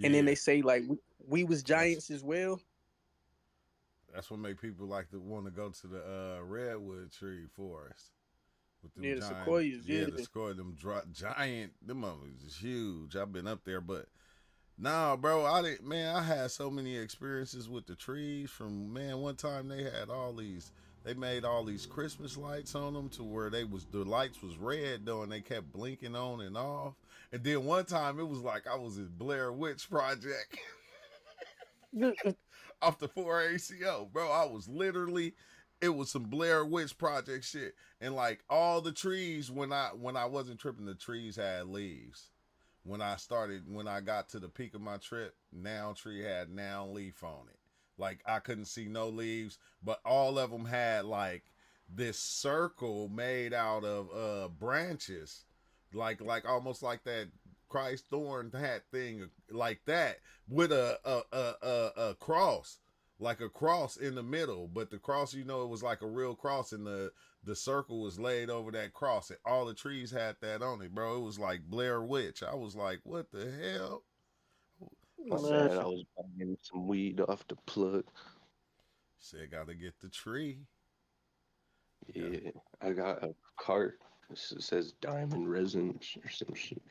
and then Yeah. they say like we was That's giants as well. that's what make people like to want to go to the redwood tree forest with them Yeah, the giant. sequoias. Yeah, Yeah, the sequoia, giant. Them motherfuckers is huge. I've been up there, but nah, bro, I didn't. Man, I had so many experiences with the trees. From man, one time they had all these. They made all these Christmas lights on them to where the lights was red though, and they kept blinking on and off. And then one time it was like I was in Blair Witch Project off the 4ACO, bro. I was literally, it was some Blair Witch Project shit, and like all the trees when I wasn't tripping, the trees had leaves. When I got to the peak of my trip, now tree had now leaf on it. Like I couldn't see no leaves, but all of them had like this circle made out of branches, like almost like that Christ thorn hat thing, like that with a cross, like a cross in the middle. But the cross, it was like a real cross, and the circle was laid over that cross, and all the trees had that on it, bro. It was like Blair Witch. I was like, what the hell? my man. bad. I was buying some weed off the plug. Said, gotta get the tree. Yeah, Yeah, I got a cart. It says diamond resin or some shit.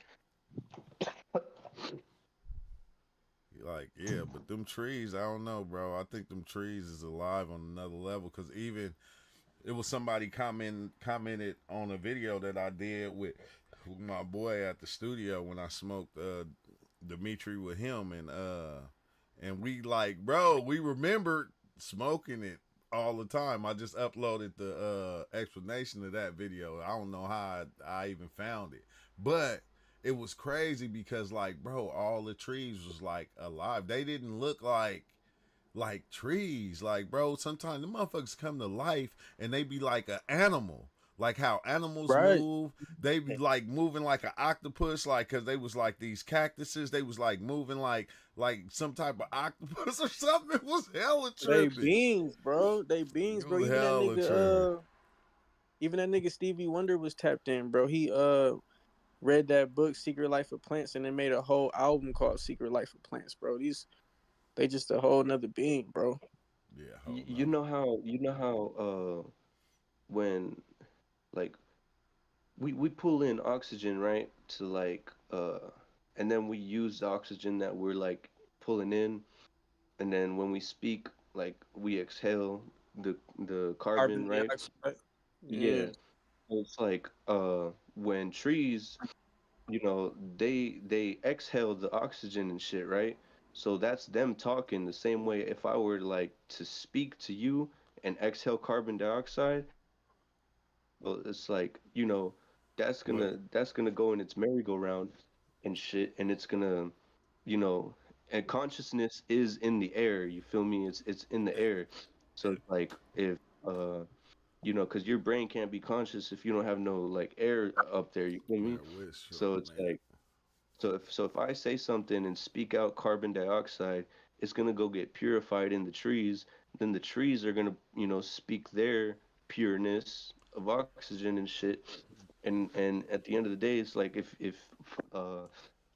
like yeah, but them trees, I don't know, bro. I think them trees is alive on another level. Cause even it was somebody commented on a video that I did with my boy at the studio when I smoked Dimitri with him, and we like, bro, we remembered smoking it all the time. I just uploaded the explanation of that video. I don't know how I even found it, but it was crazy because like, bro, all the trees was like alive. They didn't look like trees. Like, bro, sometimes the motherfuckers come to life and they be like an animal. Like how animals Right. move, they be like moving like an octopus, like because they was like these cactuses, they was like moving like some type of octopus or something. It was hella They tripping. beings, bro. They beings, It bro. was hella tripping. Even that nigga Stevie Wonder was tapped in, bro. He read that book Secret Life of Plants and then made a whole album called Secret Life of Plants, bro. They just a whole nother being, bro. Yeah, You, hold you on. know how when like we pull in oxygen, right? To like and then we use the oxygen that we're like pulling in, and then when we speak, like we exhale the carbon, Carbon right? dioxide. Yeah. Yeah. So it's like when trees, they exhale the oxygen and shit, right? So that's them talking the same way. If I were like to speak to you and exhale carbon dioxide, well, it's like, What? that's gonna go in its merry-go-round and shit, and it's gonna, you know, and consciousness is in the air. You feel me? It's in the air. So it's like if because your brain can't be conscious if you don't have no like air up there. You feel me? Man, wish for So a it's minute. like so if I say something and speak out carbon dioxide, it's gonna go get purified in the trees. Then the trees are gonna, speak their pureness of oxygen and shit. And at the end of the day, it's like if uh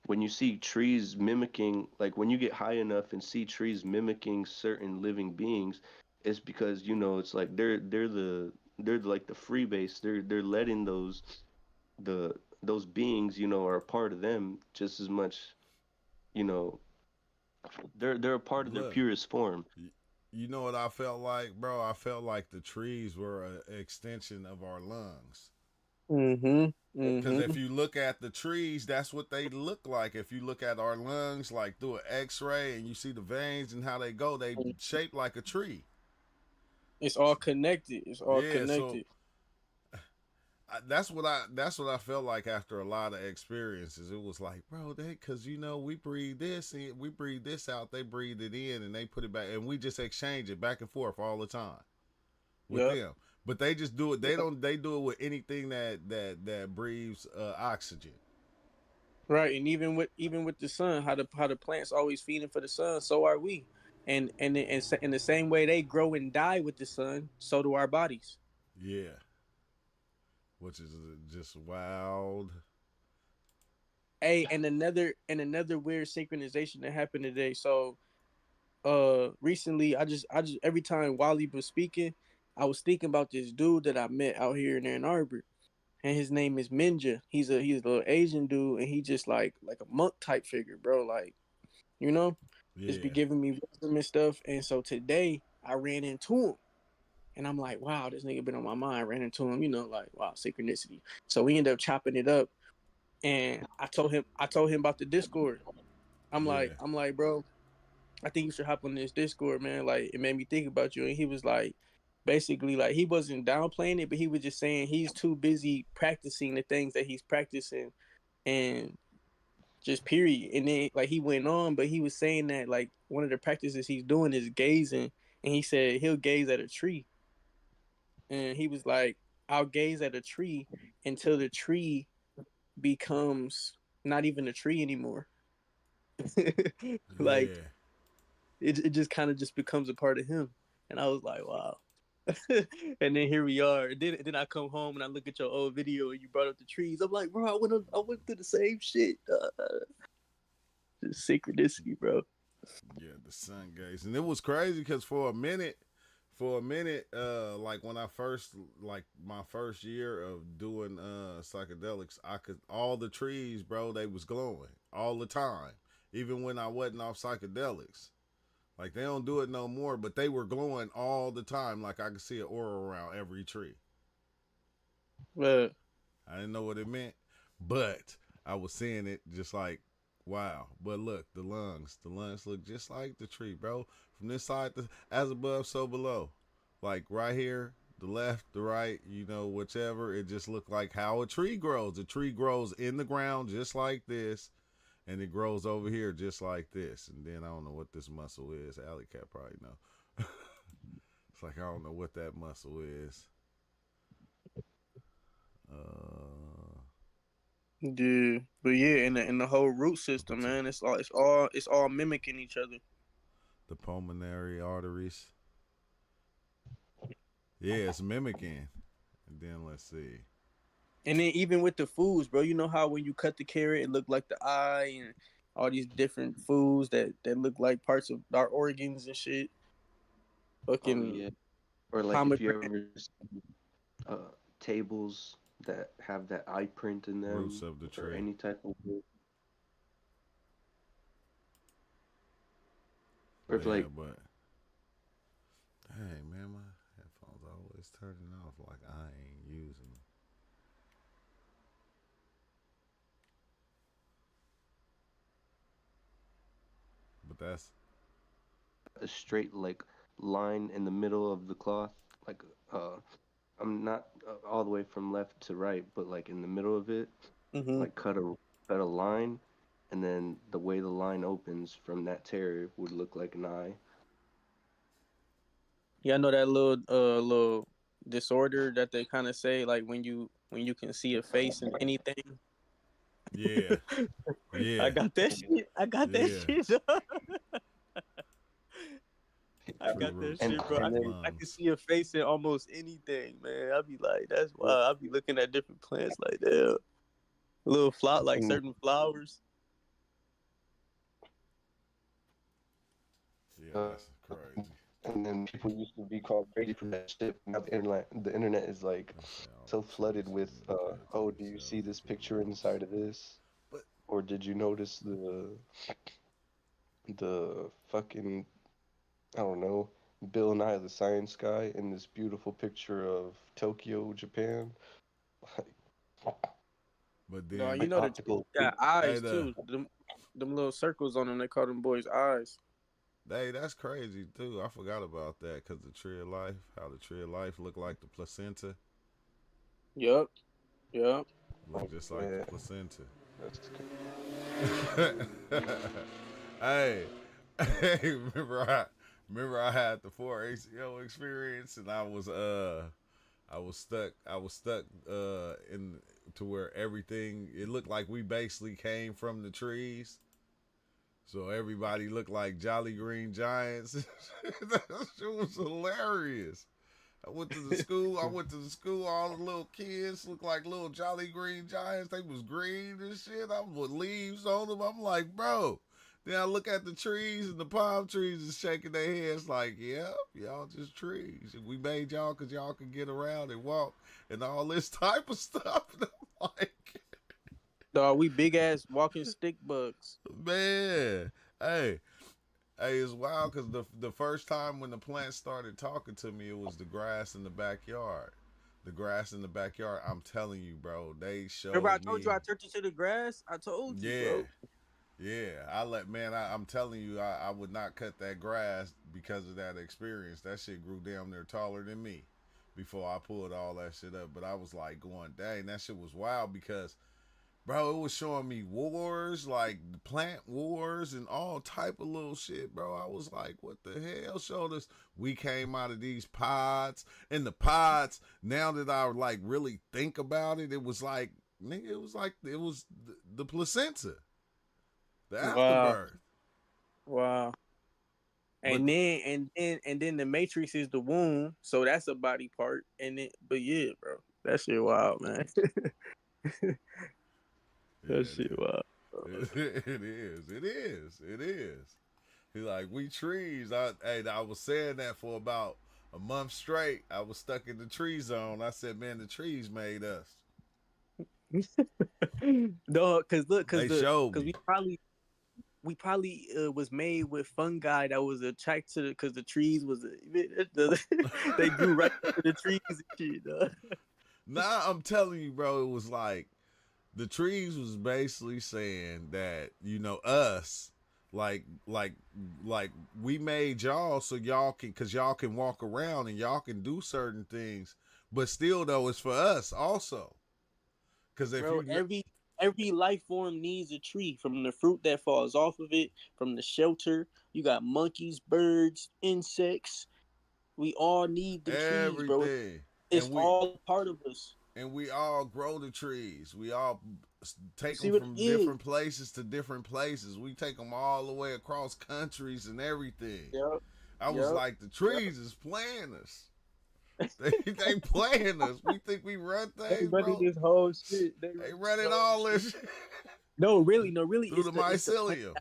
when you see trees mimicking, like when you get high enough and see trees mimicking certain living beings, it's because it's like they're like the free base. They're letting the those beings, are a part of them just as much, you know, they're a part of their Look, purest form. y- you know what I felt like, bro? I felt like the trees were an extension of our lungs. Mm-hmm. Because Mm-hmm. if you look at the trees, that's what they look like. If you look at our lungs, like through an X-ray, and you see the veins and how they go, they shape like a tree. It's all connected. It's all Yeah, so connected. that's what I felt like after a lot of experiences. It was like, bro, because we breathe this in, we breathe this out, they breathe it in, and they put it back, and we just exchange it back and forth all the time with Yep. them. But they just do it. They Yep. don't. They do it with anything that breathes oxygen. Right. And even with the sun, how the plants always feeding for the sun, so are we. And in the same way they grow and die with the sun, so do our bodies. Yeah, which is just wild. Hey, and another weird synchronization that happened today. So recently I just every time Wally was speaking, I was thinking about this dude that I met out here in Ann Arbor. And his name is Minja. He's a little Asian dude, and he just like a monk type figure, bro. Like, you know, just be Yeah, giving me wisdom and stuff. And so today I ran into him, and I'm like, wow, this nigga been on my mind. I ran into him, like wow, synchronicity. So we ended up chopping it up, and I told him about the Discord. I'm like, yeah, I'm like, bro, I think you should hop on this Discord, man. Like, it made me think about you. And he was like, basically, like, he wasn't downplaying it, but he was just saying he's too busy practicing the things that he's practicing and just period. And then, like, he went on, but he was saying that, like, one of the practices he's doing is gazing. And he said he'll gaze at a tree. And he was like, I'll gaze at a tree until the tree becomes not even a tree anymore. Like, yeah. it just kind of just becomes a part of him. And I was like, wow. And then here we are. Then I come home and I look at your old video and you brought up the trees. I'm like, bro, I went through the same shit. Just synchronicity, bro. Yeah, the sun gaze, and it was crazy because for a minute, like when I first, like my first year of doing psychedelics, I could all the trees, bro, they was glowing all the time, even when I wasn't off psychedelics. Like they don't do it no more, but they were glowing all the time. Like I could see an aura around every tree. But I didn't know what it meant, but I was seeing it just like, wow. But look, the lungs look just like the tree, bro. From this side, as above, so below. Like right here, the left, the right, whichever. It just looked like how a tree grows. The tree grows in the ground just like this, and it grows over here just like this. And then I don't know what this muscle is. Alley Cat probably know. It's like I don't know what that muscle is. Uh, yeah, in the whole root system, man, it's all mimicking each other. the pulmonary arteries. Yeah, it's mimicking. And then let's see. And then even with the foods, bro, you know how when you cut the carrot, it looked like the eye and all these different foods that look like parts of our organs and shit. Oh yeah. Fucking Or like if you pomegranate. ever see, tables. that have that eye print in them Roots of the or tree. any type of wood. Or if Yeah, like but dang man, my headphones always turning off like I ain't using them. But that's a straight like line in the middle of the cloth, like I'm not all the way from left to right, but like in the middle of it, Hmm. like cut a line, and then the way the line opens from that tear would look like an eye. Yeah, I know that little disorder that they kind of say like when you can see a face in anything. yeah, I yeah, got that shit. I got that yeah. shit. I Tree got that roots And shit, of bro. the and then I can lungs. see a face in almost anything, man. I'll be like, that's yeah, wild. I'll be looking at different plants like that. Little flower, like and certain flowers. Yeah, uh, that's crazy. and then people used to be called crazy for that shit. Now the internet is like Let's say all so the flooded trees with communicate to oh, do each you see other this through picture roots. inside of this? But Or did you notice the fucking, I don't know, Bill Nye the Science Guy in this beautiful picture of Tokyo, Japan? but No, then you Like know the trees optical. got hey eyes the too. Them little circles on them. They call them boys eyes. hey that's crazy too. I forgot about that because the tree of life, how the tree of life look like the placenta, Yup. Yup. look just like the Yeah, placenta. that's hey, hey, remember I had the 4 ACO experience and I was stuck in to where everything it looked like we basically came from the trees. So everybody looked like Jolly Green Giants. That shit was hilarious. I went to the school, all the little kids looked like little Jolly Green Giants. They was green and shit. I with leaves on them. I'm like, bro. Then I look at the trees and the palm trees is shaking their heads like, yep, y'all just trees. And we made y'all because y'all could get around and walk and all this type of stuff. And I'm like, Dog, we big ass walking stick bugs. man, hey, hey, it's wild because the first time when the plants started talking to me, it was the grass in the backyard. The grass in the backyard. I'm telling you, bro. They Remember I showed told you me. I turned you to the grass? I told you, Yeah, bro. yeah. I'm telling you, I would not cut that grass because of that experience. That shit grew damn near taller than me before I pulled all that shit up. But I was like going, dang, that shit was wild because bro, it was showing me wars, like plant wars and all type of little shit, bro. I was like, what the hell? Showed us we came out of these pods. And the pods, now that I like really think about it, it was like, nigga, it was the placenta, the Wow. afterbirth. Wow. But And then the matrix is the womb, so that's a body part. And then but yeah, bro. That shit wild, man. yeah, That shit wild. it is. He like, we trees. I was saying that for about a month straight. I was stuck in the tree zone. I said, man, the trees made us. No, cause look, They showed cause me. we probably was made with fungi that was attracted to cause the trees was they grew right to the trees and shit. Dog. Nah, I'm telling you, bro, it was like the trees was basically saying that, us, like like we made y'all so y'all can cause y'all can walk around and y'all can do certain things. But still though, it's for us also. Cause if Bro, you every life form needs a tree. From the fruit that falls off of it, from the shelter. You got monkeys, birds, insects. We all need them trees, bro. everything. It's And we all part of us. and we all grow the trees. We all You take see them what? from Yeah, different places to different places. We take them all the way across countries and everything. yep, I was yep, like, the yep. trees is playing us. They playing us. We think we run They things, running bro. this whole shit. They They running this running whole all shit. this shit No, really, through the it's the plant. mycelium.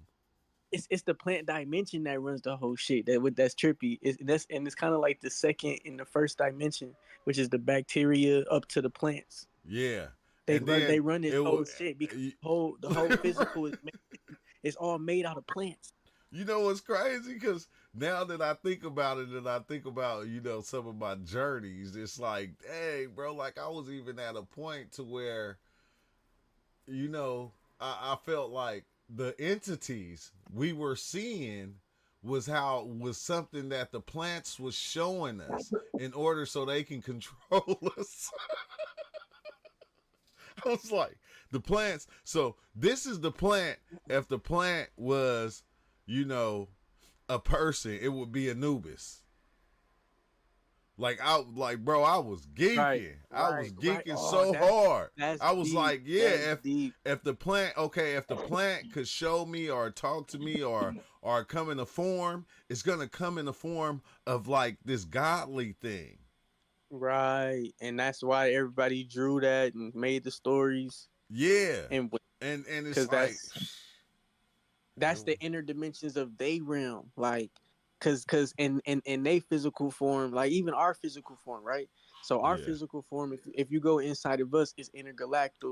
It's the plant dimension that runs the whole shit. That's trippy. It's kind of like the second and the first dimension, which is the bacteria up to the plants. Yeah. They And run then they run this it whole was, shit because the whole physical is all made out of plants. you know what's crazy? Because now that I think about it and I think about, you know, some of my journeys, it's like, dang, bro, like I was even at a point to where, you know, I felt like the entities we were seeing was something that the plants was showing us in order so they can control us. I was like, the plants. So this is the plant. If the plant was, you know, a person, it would be Anubis. Like bro, I was geeking. I was geeking Oh, so hard. That's I was deep. like, yeah, That's deep. if the plant could show me or talk to me or come in a form, it's gonna come in the form of like this godly thing. Right. And that's why everybody drew that and made the stories. Yeah. And it's like that's the inner dimensions of they realm. Like cause in they physical form, like even our physical form, right? So our physical form, if you go inside of us, is intergalactic.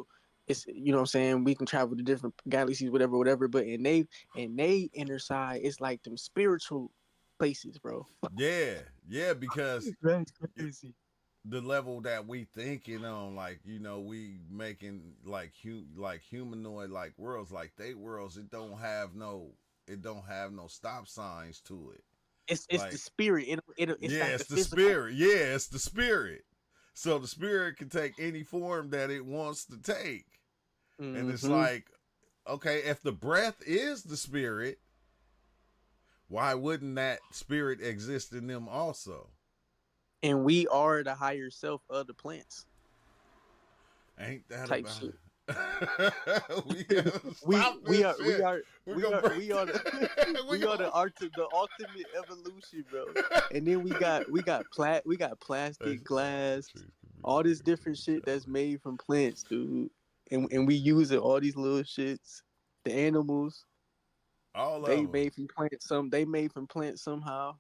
It's, you know what I'm saying, we can travel to different galaxies, whatever. But in they inner side, it's like them spiritual places, bro. Yeah, because That's crazy. the level that we thinking on, like, you know, we making like humanoid like worlds, like they worlds, it don't have no stop signs to it. It's like, the spirit. It's yeah, like it's the physical. spirit. Yeah, it's the spirit. So the spirit can take any form that it wants to take. And it's like, okay, if the breath is the spirit, why wouldn't that spirit exist in them also? And we are the higher self of the plants. Ain't that type about shit. we we are the ultimate evolution, bro. And then we got plastic, glass, all this different shit that's made from plants, dude. And we use it, all these little shits. The animals, they made from plants. They made from plants somehow.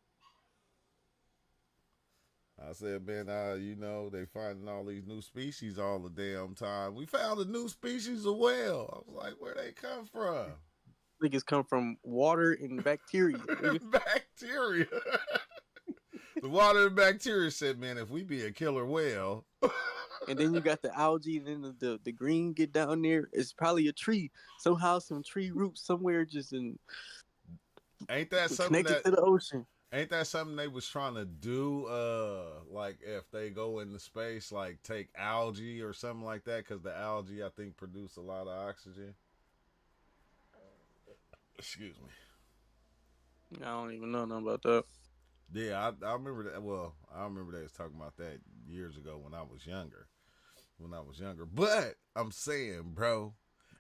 I said, man, you know, they finding all these new species all the damn time. We found a new species of whale. I was like, where they come from? Niggas come from water and bacteria. Bacteria. The water and bacteria said, man, if we be a killer whale. And then you got the algae, and then the green get down there. It's probably a tree. Somehow some tree roots somewhere just in. Ain't that something connected to the ocean? Ain't that something they was trying to do? Like if they go into space, like take algae or something like that, because the algae, I think, produce a lot of oxygen. Excuse me. I don't even know nothing about that. Yeah, I remember that. Well, I remember they was talking about that years ago when I was younger. But I'm saying, bro,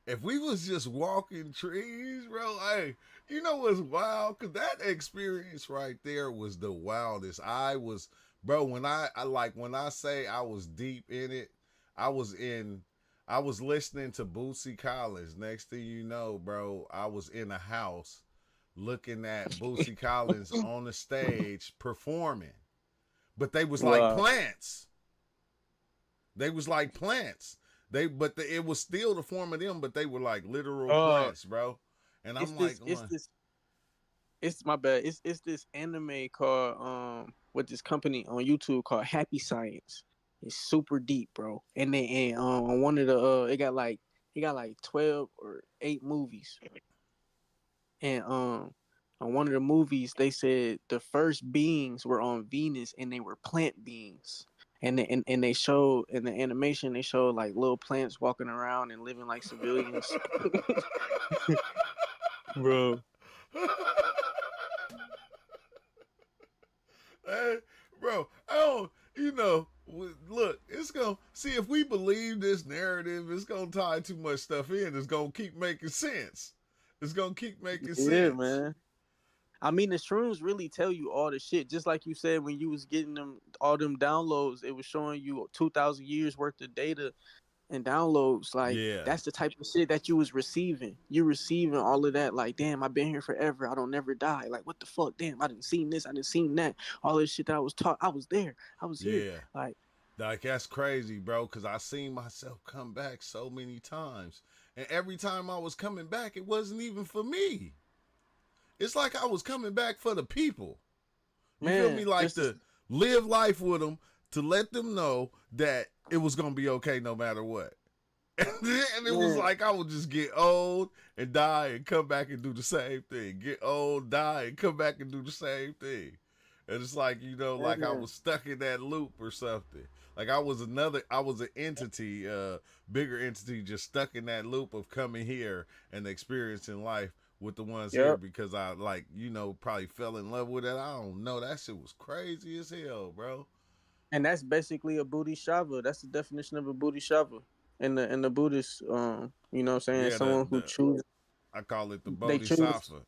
if we was just walking trees, bro, hey, you know what's wild? Cause that experience right there was the wildest. I was, bro, when I say I was deep in it, I was listening to Bootsy Collins. Next thing you know, bro, I was in a house looking at Bootsy Collins on the stage performing. But they was like plants. They was like plants. It was still the form of them, but they were like literal plants, bro. And I'm like, it's my bad. It's this anime called with this company on YouTube called Happy Science. It's super deep, bro. And on one of the it got like 12 or 8 movies. And on one of the movies they said the first beings were on Venus and they were plant beings. And they showed in the animation, they showed like little plants walking around and living like civilians. Bro. Hey, bro, look, it's gonna see if we believe this narrative, it's gonna tie too much stuff in. It's gonna keep making sense. Yeah, man. I mean, the shrooms really tell you all the shit. Just like you said, when you was getting all them downloads, it was showing you 2,000 years worth of data and downloads. Like, that's the type of shit that you was receiving. You're receiving all of that. Like, damn, I've been here forever. I don't never die. Like, what the fuck? Damn, I didn't seen this. I didn't seen that. All this shit that I was taught. I was there. I was here. Like, Like that's crazy, bro. Cause I seen myself come back so many times, and every time I was coming back, it wasn't even for me. It's like I was coming back for the people. You feel me? Man, Like just to live life with them, to let them know that it was gonna be okay no matter what. And it was like I would just get old and die and come back and do the same thing. Get old, die, and come back and do the same thing. And it's like, you know, like I was stuck in that loop or something. Like I was an entity, bigger entity, just stuck in that loop of coming here and experiencing life with the ones here because I, like, you know, probably fell in love with it. I don't know. That shit was crazy as hell, bro. And that's basically a bodhisattva. That's the definition of a bodhisattva in the Buddhist. You know what I'm saying? Yeah, Someone who chooses. I call it the They choose. bodhisattva.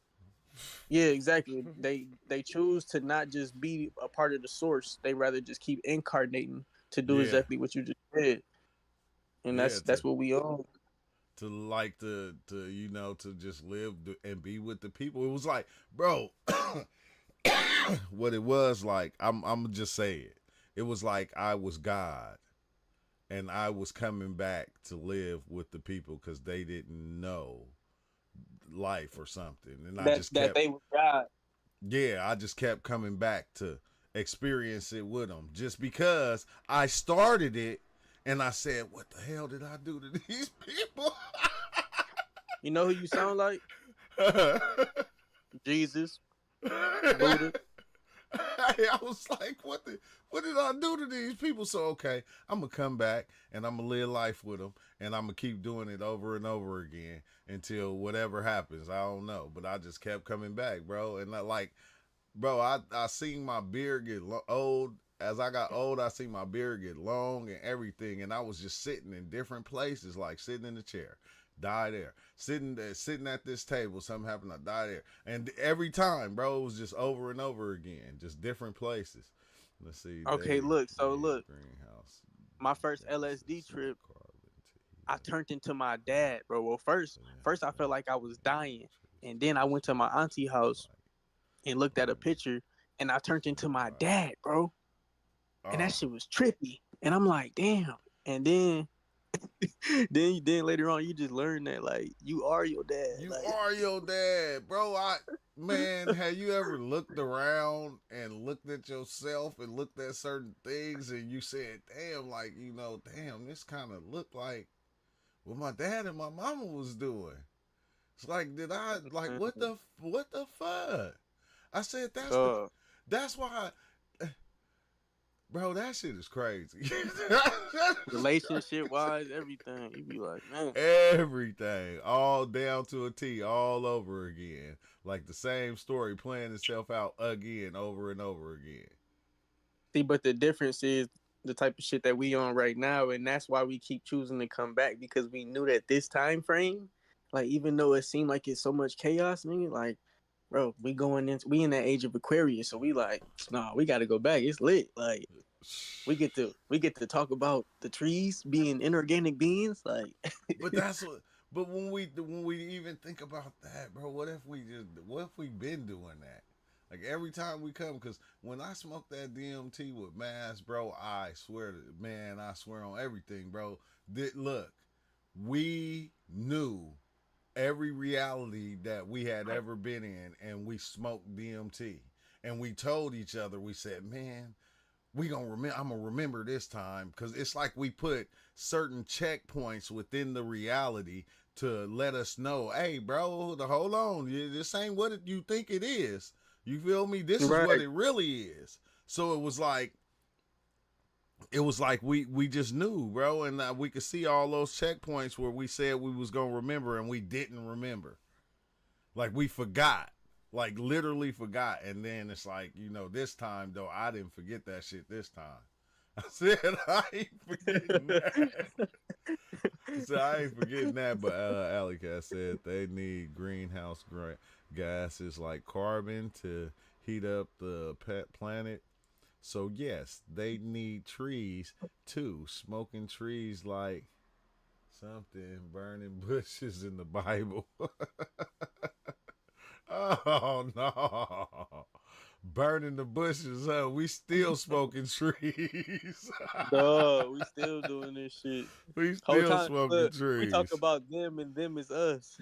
Yeah, exactly. They choose to not just be a part of the source. They rather just keep incarnating to do exactly what you just said. And that's what we own. To like to you know, to just live and be with the people. It was like, bro, what it was like, I'm just say it. It was like I was God, and I was coming back to live with the people because they didn't know life or something, and I just kept, that they were God. Yeah, I just kept coming back to experience it with them, just because I started it, and I said, "What the hell did I do to these people?" You know who you sound like? Jesus, Buddha. I was like, what did I do to these people? So, okay, I'm going to come back and I'm going to live life with them, and I'm going to keep doing it over and over again until whatever happens. I don't know. But I just kept coming back, bro. And I seen my beard get old. As I got old, I seen my beard get long and everything. And I was just sitting in different places, like sitting in the chair. Die there. Sitting at this table, something happened, I die there. And every time, bro, it was just over and over again, just different places. Let's see. Okay, look. Greenhouse. My first LSD trip, I turned into my dad, bro. Well, first I felt like I was dying, and then I went to my auntie house and looked at a picture, and I turned into my dad, bro. And that shit was trippy. And I'm like, damn. And then then later on, you just learn that, like, you are your dad. You are your dad, bro. Man, have you ever looked around and looked at yourself and looked at certain things and you said, damn, like, you know, damn, this kind of looked like what my dad and my mama was doing. It's like, what the fuck? I said, that's why bro, that shit is crazy. Relationship wise, everything. You be like, man. Everything. All down to a T, all over again. Like the same story playing itself out again, over and over again. See, but the difference is the type of shit that we on right now, and that's why we keep choosing to come back, because we knew that this time frame, like, even though it seemed like it's so much chaos, nigga, like, bro, we in that age of Aquarius, so we like, nah, we gotta go back. It's lit. Like, we get to talk about the trees being inorganic beings, like. But when we even think about that, bro, what if we been doing that? Like every time we come, because when I smoke that DMT with Mass, bro, I swear on everything, bro. Look, we knew every reality that we had ever been in, and we smoked DMT, and we told each other, we said, man, I'm gonna remember this time, because it's like we put certain checkpoints within the reality to let us know, hey, bro, hold on, this ain't what you think it is. You feel me? This is what it really is. So it was like we just knew, bro, and we could see all those checkpoints where we said we was gonna remember and we didn't remember. Like we forgot, like literally forgot. And then it's like, you know, this time though, I didn't forget that shit this time. I said I ain't forgetting that. I ain't forgetting that. But Alicat said they need greenhouse gases like carbon to heat up the planet. So yes, they need trees too. Smoking trees like something, burning bushes in the Bible. Oh no. burning the bushes, huh? We still smoking trees. Dog, we still doing this shit. We Whole still time, smoking look, we talk trees. about them and them is us.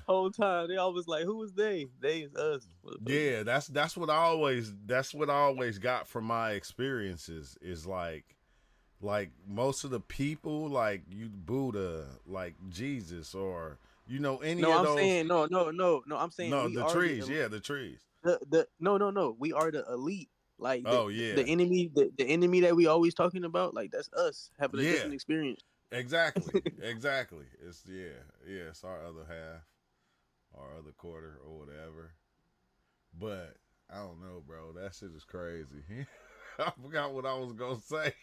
Whole time they always like, who is they? They is us. Yeah, that's what I always got from my experiences is like most of the people like you Buddha, like Jesus, or any No, of I'm those. saying no. I'm saying No, we the are trees, the yeah, the trees. no. We are the elite. Like Oh yeah, the enemy, the enemy that we always talking about. Like that's us having a yeah, different experience. exactly, exactly. It's it's our other half, our other quarter, or whatever. But I don't know, bro. That shit is crazy. I forgot what I was gonna say.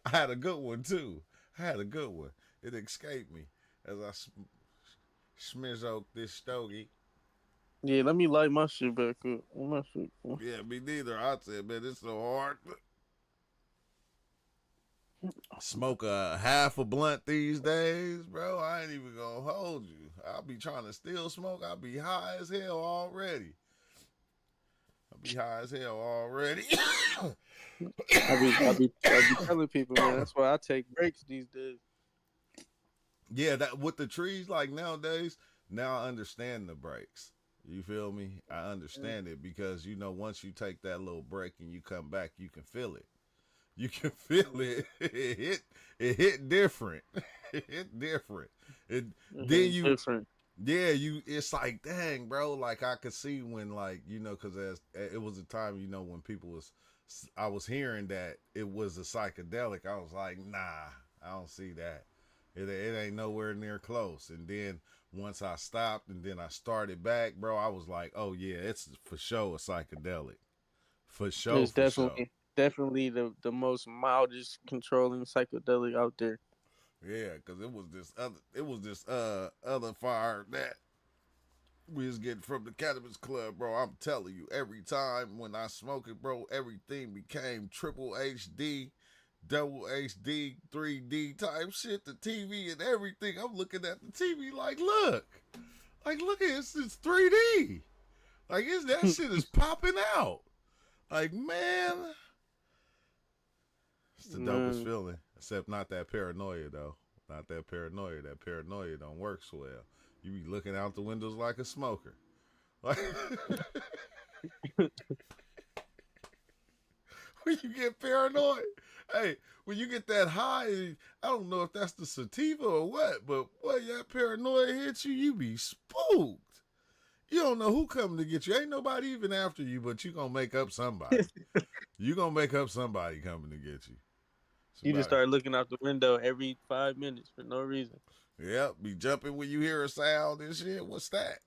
I had a good one too. I had a good one. It escaped me as I schmizzled this stogie. Yeah, let me light my shit back up. My shit. Yeah, me neither. I said, man, it's so hard. Smoke a half a blunt these days, bro. I ain't even gonna hold you. I'll be trying to still smoke. I'll be high as hell already. I be telling people, man. That's why I take breaks these days. Yeah, that with the trees like nowadays. Now I understand the breaks. You feel me? I understand it because once you take that little break and you come back, you can feel it. You can feel it. It hit different. It hit different. Different. Yeah, it's like, dang, bro, like I could see when because it was a time, when I was hearing that it was a psychedelic. I was like, nah, I don't see that. It ain't nowhere near close. And then once I stopped and then I started back, bro, I was like, oh yeah, it's for sure a psychedelic. For sure, It's for sure. definitely the most mildest controlling psychedelic out there. Yeah, because it was this other fire that we was getting from the cannabis club, bro. I'm telling you, every time when I smoke it, bro, everything became triple HD, double HD, 3D type shit, the TV and everything. I'm looking at the TV like, look at this, it's 3D. Like that shit is popping out. Like, man, it's the dopest feeling. Except not that paranoia though. Not that paranoia. That paranoia don't work so well. You be looking out the windows like a smoker. Like when you get paranoid. Hey, when you get that high, I don't know if that's the sativa or what, but boy, that paranoia hits you, you be spooked. You don't know who coming to get you. Ain't nobody even after you, but you gonna make up somebody. You gonna make up somebody coming to get you. You just start looking out the window every 5 minutes for no reason. Yep, be jumping when you hear a sound and shit. What's that?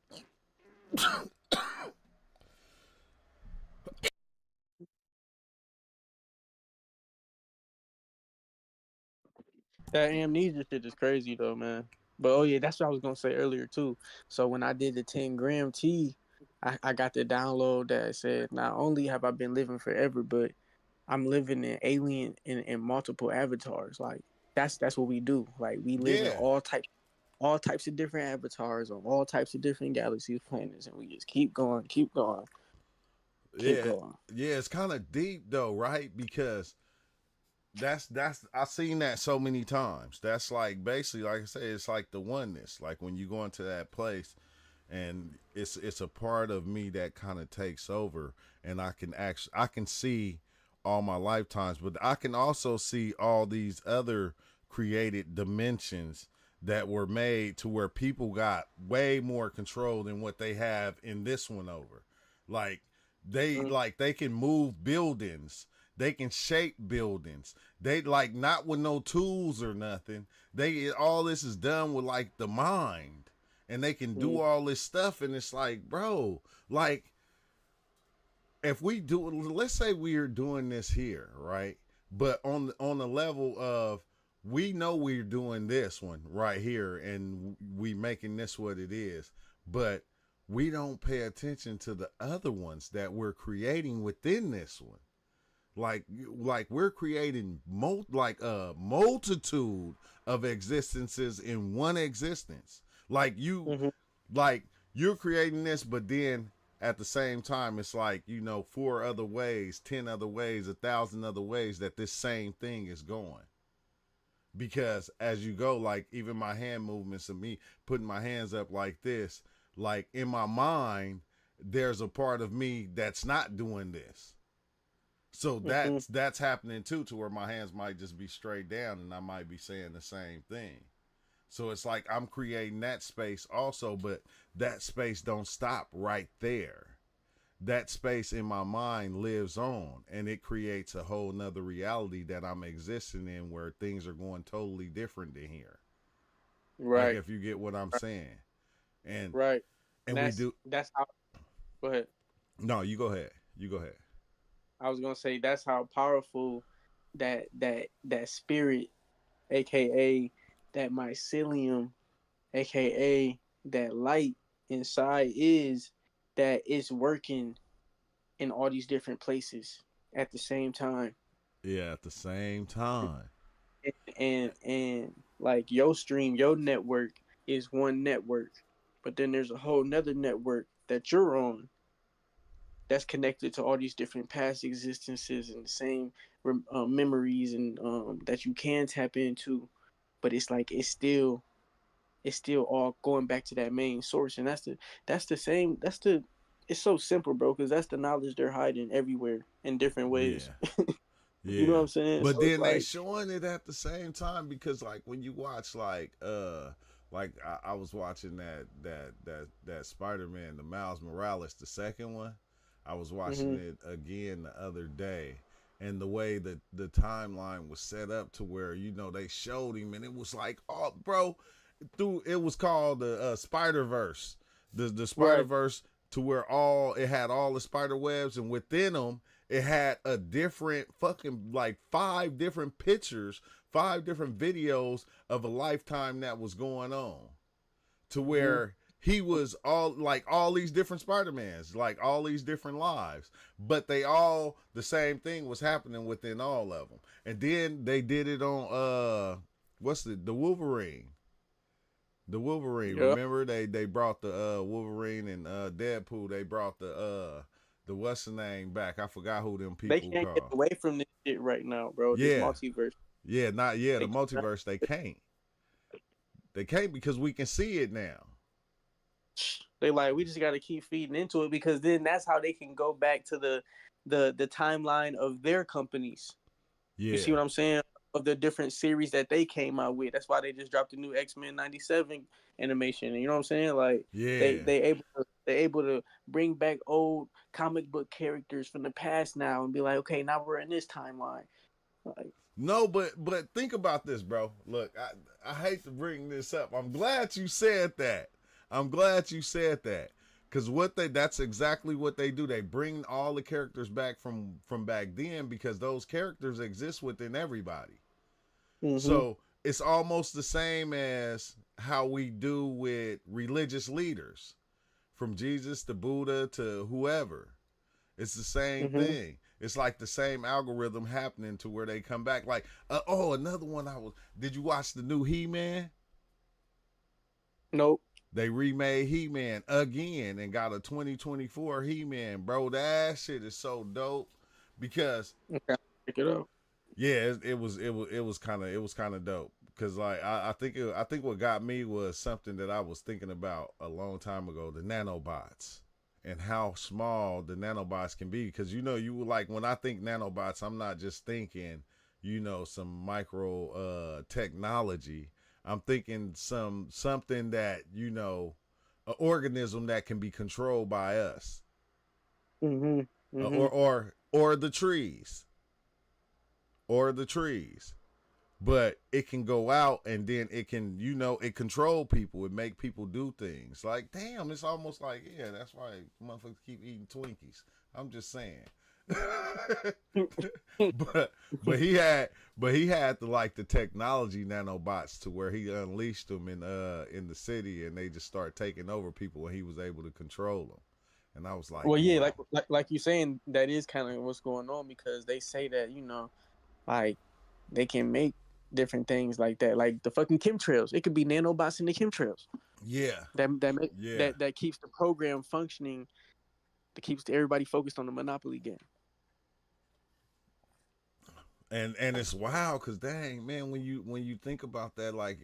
That amnesia shit is crazy though, man. But oh yeah, that's what I was gonna say earlier too. So when I did the 10-gram tea, I got the download that said not only have I been living forever, but I'm living in alien in multiple avatars. Like that's what we do. Like we live in all types of different avatars on all types of different galaxies, planets, and we just keep going, keep going. Yeah, it's kind of deep though, right? Because that's I've seen that so many times. That's like basically, like I say, it's like the oneness. Like when you go into that place, and it's a part of me that kind of takes over, and I can see all my lifetimes, but I can also see all these other created dimensions that were made to where people got way more control than what they have in this one over. Like they can move buildings. They can shape buildings. They like not with no tools or nothing. All this is done with like the mind, and they can do all this stuff. And it's like, bro, like if we do, let's say we are doing this here, right? But on the level of we know we're doing this one right here, and we making this what it is, but we don't pay attention to the other ones that we're creating within this one. Like we're creating a multitude of existences in one existence. Like you're creating this, but then at the same time, it's like, you know, 4 other ways, 10 other ways, 1,000 other ways that this same thing is going. Because as you go, like even my hand movements of me putting my hands up like this, like in my mind, there's a part of me that's not doing this. So that's happening too, to where my hands might just be straight down and I might be saying the same thing. So it's like I'm creating that space also, but that space don't stop right there. That space in my mind lives on, and it creates a whole nother reality that I'm existing in, where things are going totally different than here. Right. Like, if you get what I'm saying. And right. And that's, we do. That's how. Go ahead. No, you go ahead. You go ahead. I was gonna say that's how powerful that spirit, aka that mycelium, aka that light inside is, that is working in all these different places at the same time. Yeah, at the same time. And like your stream, your network is one network, but then there's a whole nother network that you're on that's connected to all these different past existences and the same memories and that you can tap into, but it's like it's still all going back to that main source. And it's so simple, bro, because that's the knowledge they're hiding everywhere in different ways. Yeah. Yeah. You know what I'm saying? But so then they like, showing it at the same time, because like when you watch like I was watching that Spider-Man, the Miles Morales, the second one. I was watching it again the other day, and the way that the timeline was set up to where, you know, they showed him, and it was like, oh, bro, it was called the Spider-Verse, the Spider-Verse, to where it had all the spider webs, and within them it had a different fucking, like 5 different pictures, 5 different videos of a lifetime that was going on, to where he was all these different Spider-Mans, like all these different lives, but the same thing was happening within all of them. And then they did it on the Wolverine. The Wolverine, yep. Remember they brought the Wolverine and Deadpool. They brought the what's the name back? I forgot who them people They can't called. get away from this shit right now, bro. Yeah. This multiverse. Yeah, the multiverse. They can't. They can't, because we can see it now. They like, we just got to keep feeding into it, because then that's how they can go back to the timeline of their companies. Yeah. You see what I'm saying? Of the different series that they came out with. That's why they just dropped the new X-Men 97 animation. And you know what I'm saying? Like, yeah, they able to bring back old comic book characters from the past now and be like, okay, now we're in this timeline. Like, no, but think about this, bro. Look, I hate to bring this up. I'm glad you said that. Because that's exactly what they do. They bring all the characters back from back then, because those characters exist within everybody. So it's almost the same as how we do with religious leaders, from Jesus to Buddha to whoever. It's the same thing. It's like the same algorithm happening, to where they come back. Like, another one did you watch the new He-Man? Nope. They remade He-Man again and got a 2024 He-Man, bro. That shit is so dope, because pick it up. Yeah, it was kind of dope, because like I think what got me was something that I was thinking about a long time ago: the nanobots, and how small the nanobots can be. Because, you know, when I think nanobots, I'm not just thinking, you know, some micro technology. I'm thinking something that, you know, an organism that can be controlled by us, or the trees. But it can go out, and then it can, you know, it control people. It make people do things. Like, damn, it's almost like, yeah, that's why motherfuckers keep eating Twinkies. I'm just saying. but he had the technology nanobots, to where he unleashed them in the city, and they just start taking over people, and he was able to control them. And I was like, well, yeah, wow. like you saying, that is kind of what's going on, because they say that, you know, like, they can make different things like that, like the fucking chemtrails. It could be nanobots in the chemtrails. Yeah. That keeps the program functioning that keeps everybody focused on the Monopoly game. And it's wild because dang man, when you think about that, like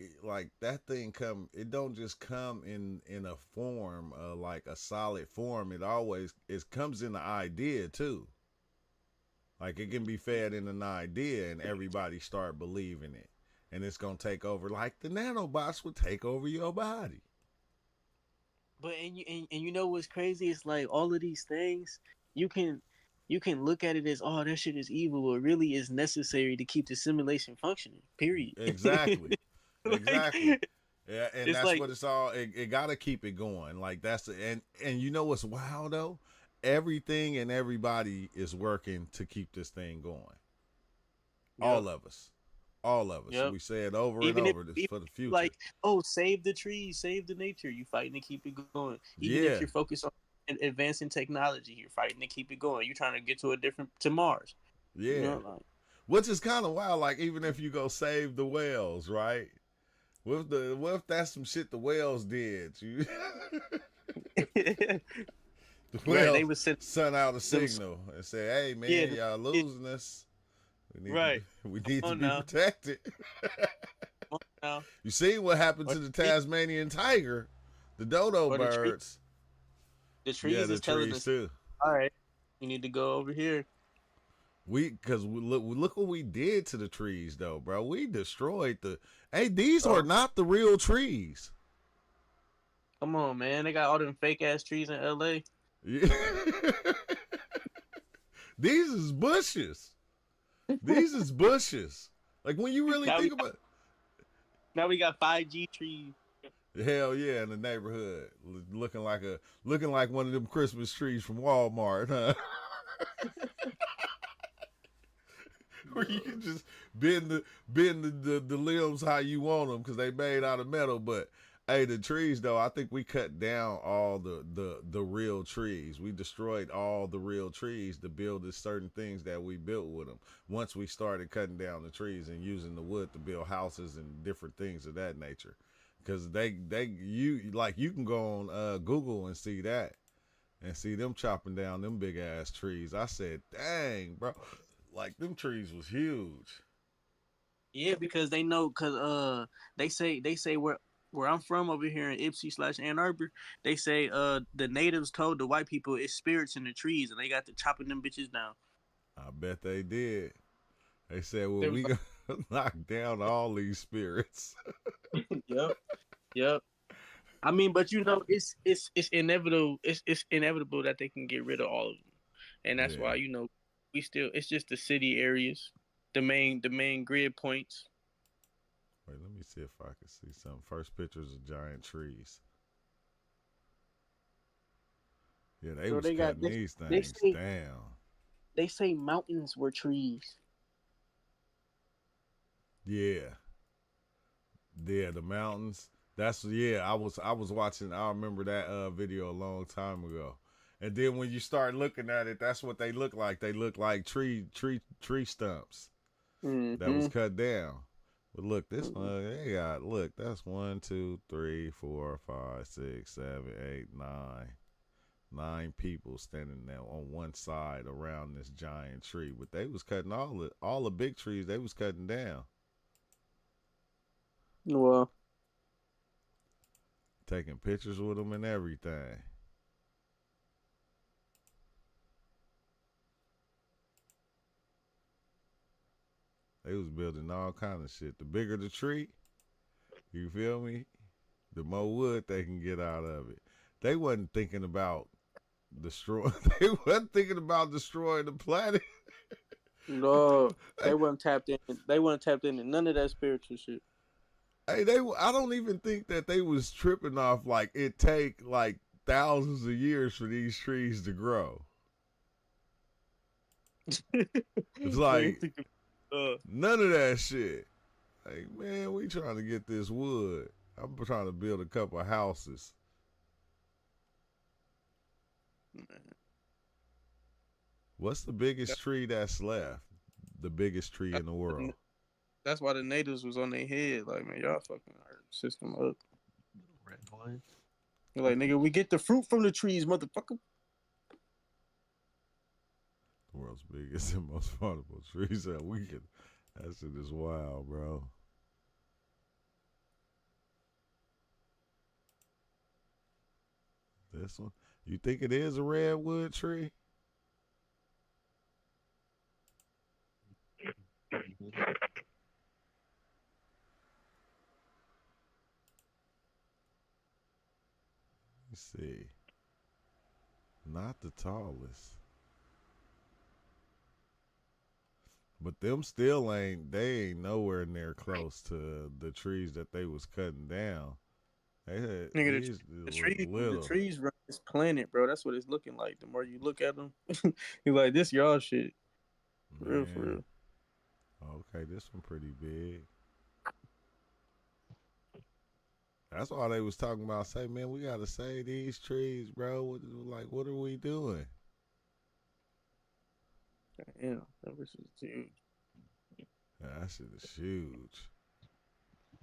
that thing it don't just come in a form, like a solid form. It comes in the idea too. Like it can be fed in an idea and everybody start believing it, and it's gonna take over. Like the nanobots would take over your body. But and you know what's crazy? It's like all of these things you can look at it as, oh, that shit is evil, or really is necessary to keep the simulation functioning. Period. Exactly. Like, Exactly. Yeah, and it's that's like, what it's all. It got to keep it going. Like and you know what's wild though? Everything and everybody is working to keep this thing going. Yep. All of us. Yep. We say it over even and over this for the future. Like, oh, save the trees, save the nature. You fighting to keep it going. Even Yeah. if you're focused on advancing technology, you're fighting to keep it going. You're trying to get to Mars. Yeah. You know, like, which is kind of wild. Like even if you go save the whales, right? What if that's some shit the whales did? The whales they would send out a signal and say, "Hey man, y'all losing us. We need to be protected." You see what happened to the Tasmanian tiger, the dodo birds. The trees is telling us too. All right, you need to go over here. Because look what we did to the trees, though, bro. We destroyed these are not the real trees. Come on, man. They got all them fake ass trees in LA. Yeah. These is bushes. These is bushes. Like when you really think about it. Now we got 5G trees. Hell yeah, in the neighborhood. Looking like one of them Christmas trees from Walmart, huh? Where you can just bend the limbs how you want them because they made out of metal. But hey, the trees though, I think we cut down all the real trees. We destroyed all the real trees to build the certain things that we built with them. Once we started cutting down the trees and using the wood to build houses and different things of that nature, because you can go on Google and see that, and see them chopping down them big ass trees. I said, dang, bro. Like them trees was huge. Yeah, because they know, they say where I'm from over here in Ypsi/Ann Arbor, they say the natives told the white people it's spirits in the trees and they got to chopping them bitches down. I bet they did. They said, well, we gonna knock down all these spirits. Yep. I mean, but you know, it's inevitable. It's inevitable that they can get rid of all of them, and that's why, you know, it's just the city areas, the main grid points. Wait, let me see if I can see some first pictures of giant trees. Yeah, they was cutting these things down. They say mountains were trees. Yeah, the mountains. I was watching. I remember that video a long time ago. And then when you start looking at it, that's what they look like. They look like tree stumps that was cut down. But look, this one they got. Look, that's 1, 2, 3, 4, 5, 6, 7, 8, 9 people standing there on one side around this giant tree. But they was cutting all the big trees. They was cutting down. Well, taking pictures with them and everything. They was building all kind of shit. The bigger the tree, you feel me? The more wood they can get out of it. They wasn't thinking about destroying. They wasn't thinking about destroying the planet. No, they weren't tapped in. They weren't tapped into none of that spiritual shit. Hey, I don't even think that they was tripping off like it take like thousands of years for these trees to grow. It's like none of that shit. Like, man, we trying to get this wood. I'm trying to build a couple of houses. What's the biggest tree that's left? The biggest tree in the world. That's why the natives was on their head. Like, man, y'all fucking our system up. Red one. You're like, nigga, we get the fruit from the trees, motherfucker. world's biggest and most vulnerable trees that we can. That shit is wild, bro. This one, you think it is a redwood tree? Let's see. Not the tallest. But them still ain't nowhere near close to the trees that they was cutting down. They had Nigga, these the little. trees run this planet, bro. That's what it's looking like. The more you look at them, you're like, this y'all shit. For real. Okay, this one pretty big. That's why they was talking about. Say, man, we gotta save these trees, bro. What are we doing? Damn, that was huge. Yeah, that shit is huge.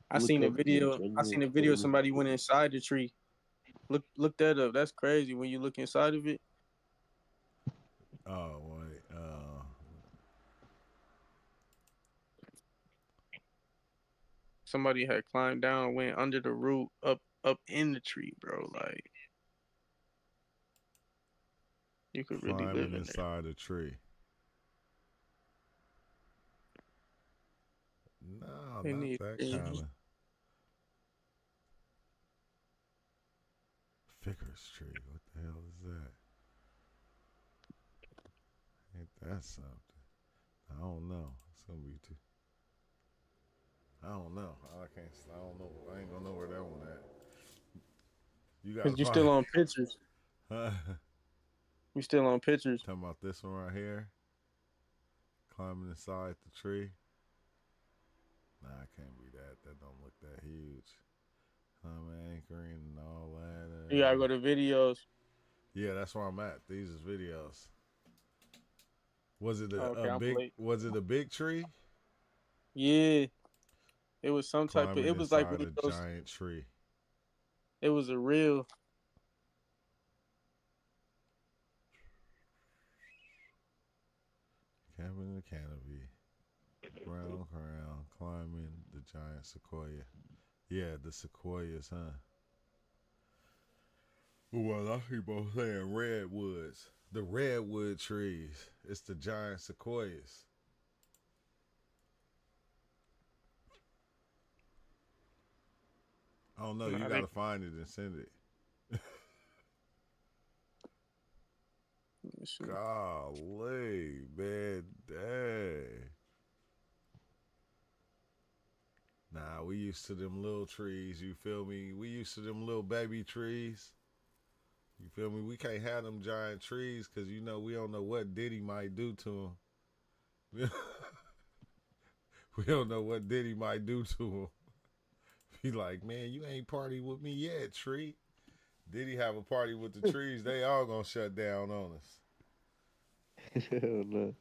I seen a video. Somebody went inside the tree. Look that up. That's crazy. When you look inside of it. Oh wait. Somebody had climbed down, went under the root, up in the tree, bro. Like you could really live in inside a tree. No, not that kind of. Vickers tree. What the hell is that? Ain't that something? I don't know. It's gonna be too. I don't know. I don't know. I ain't gonna know where that one at. You got. Cause you still on pictures. You still on pictures. Talking about this one right here. Climbing inside the tree. Nah, it can't be that. That don't look that huge. Anchoring and all that. You gotta go to videos. Yeah, that's where I'm at. These is videos. Was it Was it a big tree? Yeah. It was some type of. It was like one of those giant tree. It was a real. Camping in the canopy. Brown crown. Climbing the giant sequoia. Yeah, the sequoias, huh? Well, I keep on saying redwoods. The redwood trees. It's the giant sequoias. I don't know. You gotta find it and send it. Golly, man, dang. Nah, we used to them little trees, you feel me? We used to them little baby trees. You feel me? We can't have them giant trees because, you know, we don't know what Diddy might do to them. We don't know what Diddy might do to them. Be like, man, you ain't party with me yet, tree. Diddy have a party with the trees, they all gonna shut down on us. Hell no.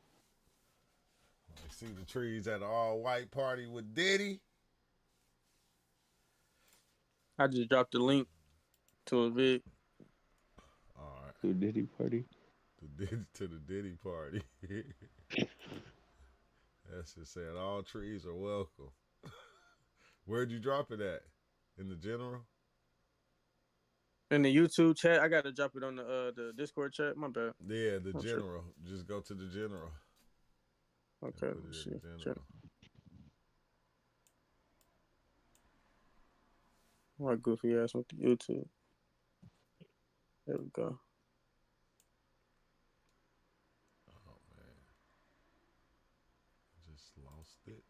I see the trees at an all-white party with Diddy. I just dropped a link to a vid. All right. To Diddy party. To the Diddy party. That's just saying all trees are welcome. Where'd you drop it at? In the general? In the YouTube chat. I gotta drop it on the Discord chat. My bad. Yeah, the general. Sure. Just go to the general. Okay, let's see. Check. My goofy ass went to YouTube. There we go. Oh man, just lost it.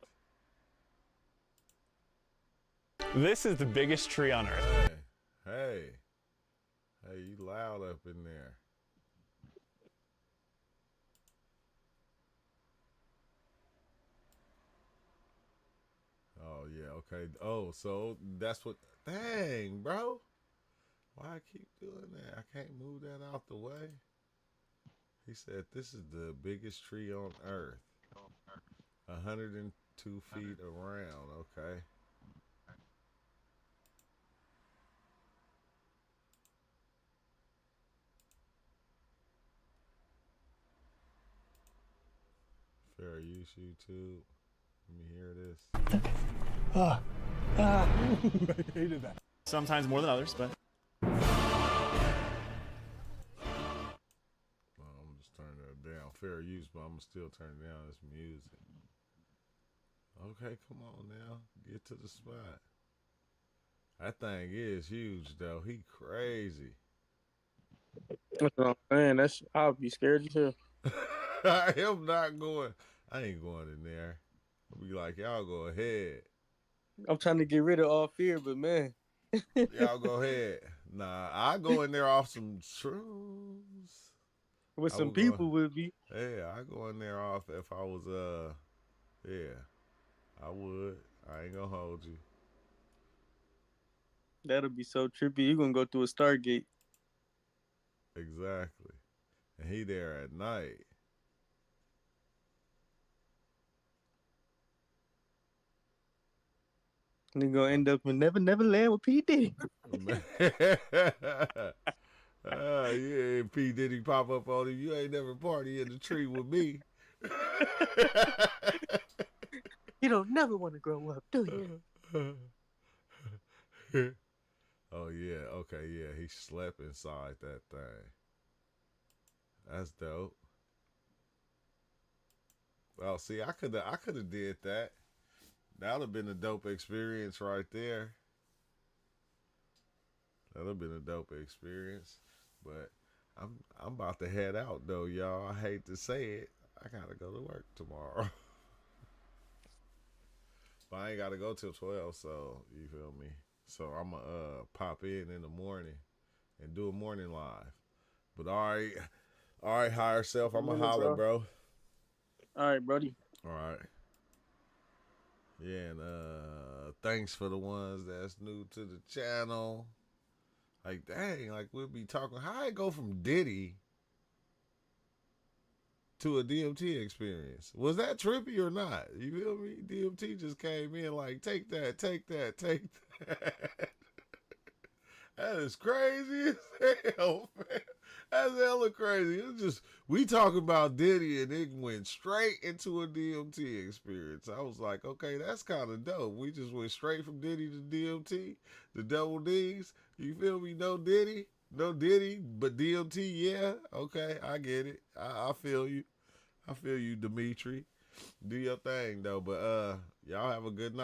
This is the biggest tree on earth. Hey, you loud up in there. Oh yeah, okay. Oh, so that's what. Dang, bro. Why I keep doing that? I can't move that out the way. He said this is the biggest tree on earth. 102 feet around. Okay. Fair use YouTube. Let me hear this. I hated that. Sometimes more than others, but. I'm just turning it down. Fair use, but I'm still turning down this music. Okay, come on now. Get to the spot. That thing is huge, though. He crazy. That's what I'm saying. I'll be scared as hell. I am not going. I ain't going in there. I'll be like, y'all go ahead. I'm trying to get rid of all fear, but man. Y'all go ahead. Nah, I go in there off some shrooms. With some people would be. Yeah, I go in there off if I was yeah, I would. I ain't gonna hold you. That'll be so trippy. You're gonna go through a Stargate. Exactly. And he there at night. And you're gonna end up in Never Land with P. Diddy. Yeah, P. Diddy pop up on him. You ain't never party in the tree with me. You don't never want to grow up, do you? Oh yeah, okay, yeah. He slept inside that thing. That's dope. Well, see, I could have did that. That'd have been a dope experience right there. That'd have been a dope experience. But I'm about to head out though, y'all. I hate to say it. I gotta go to work tomorrow. But I ain't gotta go till 12, so you feel me? So I'm gonna pop in the morning and do a morning live. But all right, higher self. I'm gonna holler, bro. All right, buddy. All right. Yeah, and thanks for the ones that's new to the channel. Like, dang, like we'll be talking. How I go from Diddy to a DMT experience? Was that trippy or not? You feel me? DMT just came in like, take that, take that, take that. That is crazy as hell, man. That's hella crazy. It's just, we talking about Diddy and it went straight into a DMT experience. I was like, okay, that's kind of dope. We just went straight from Diddy to DMT, the double D's. You feel me? No Diddy, but DMT, yeah. Okay, I get it. I feel you. I feel you, Dimitri. Do your thing, though. But y'all have a good night.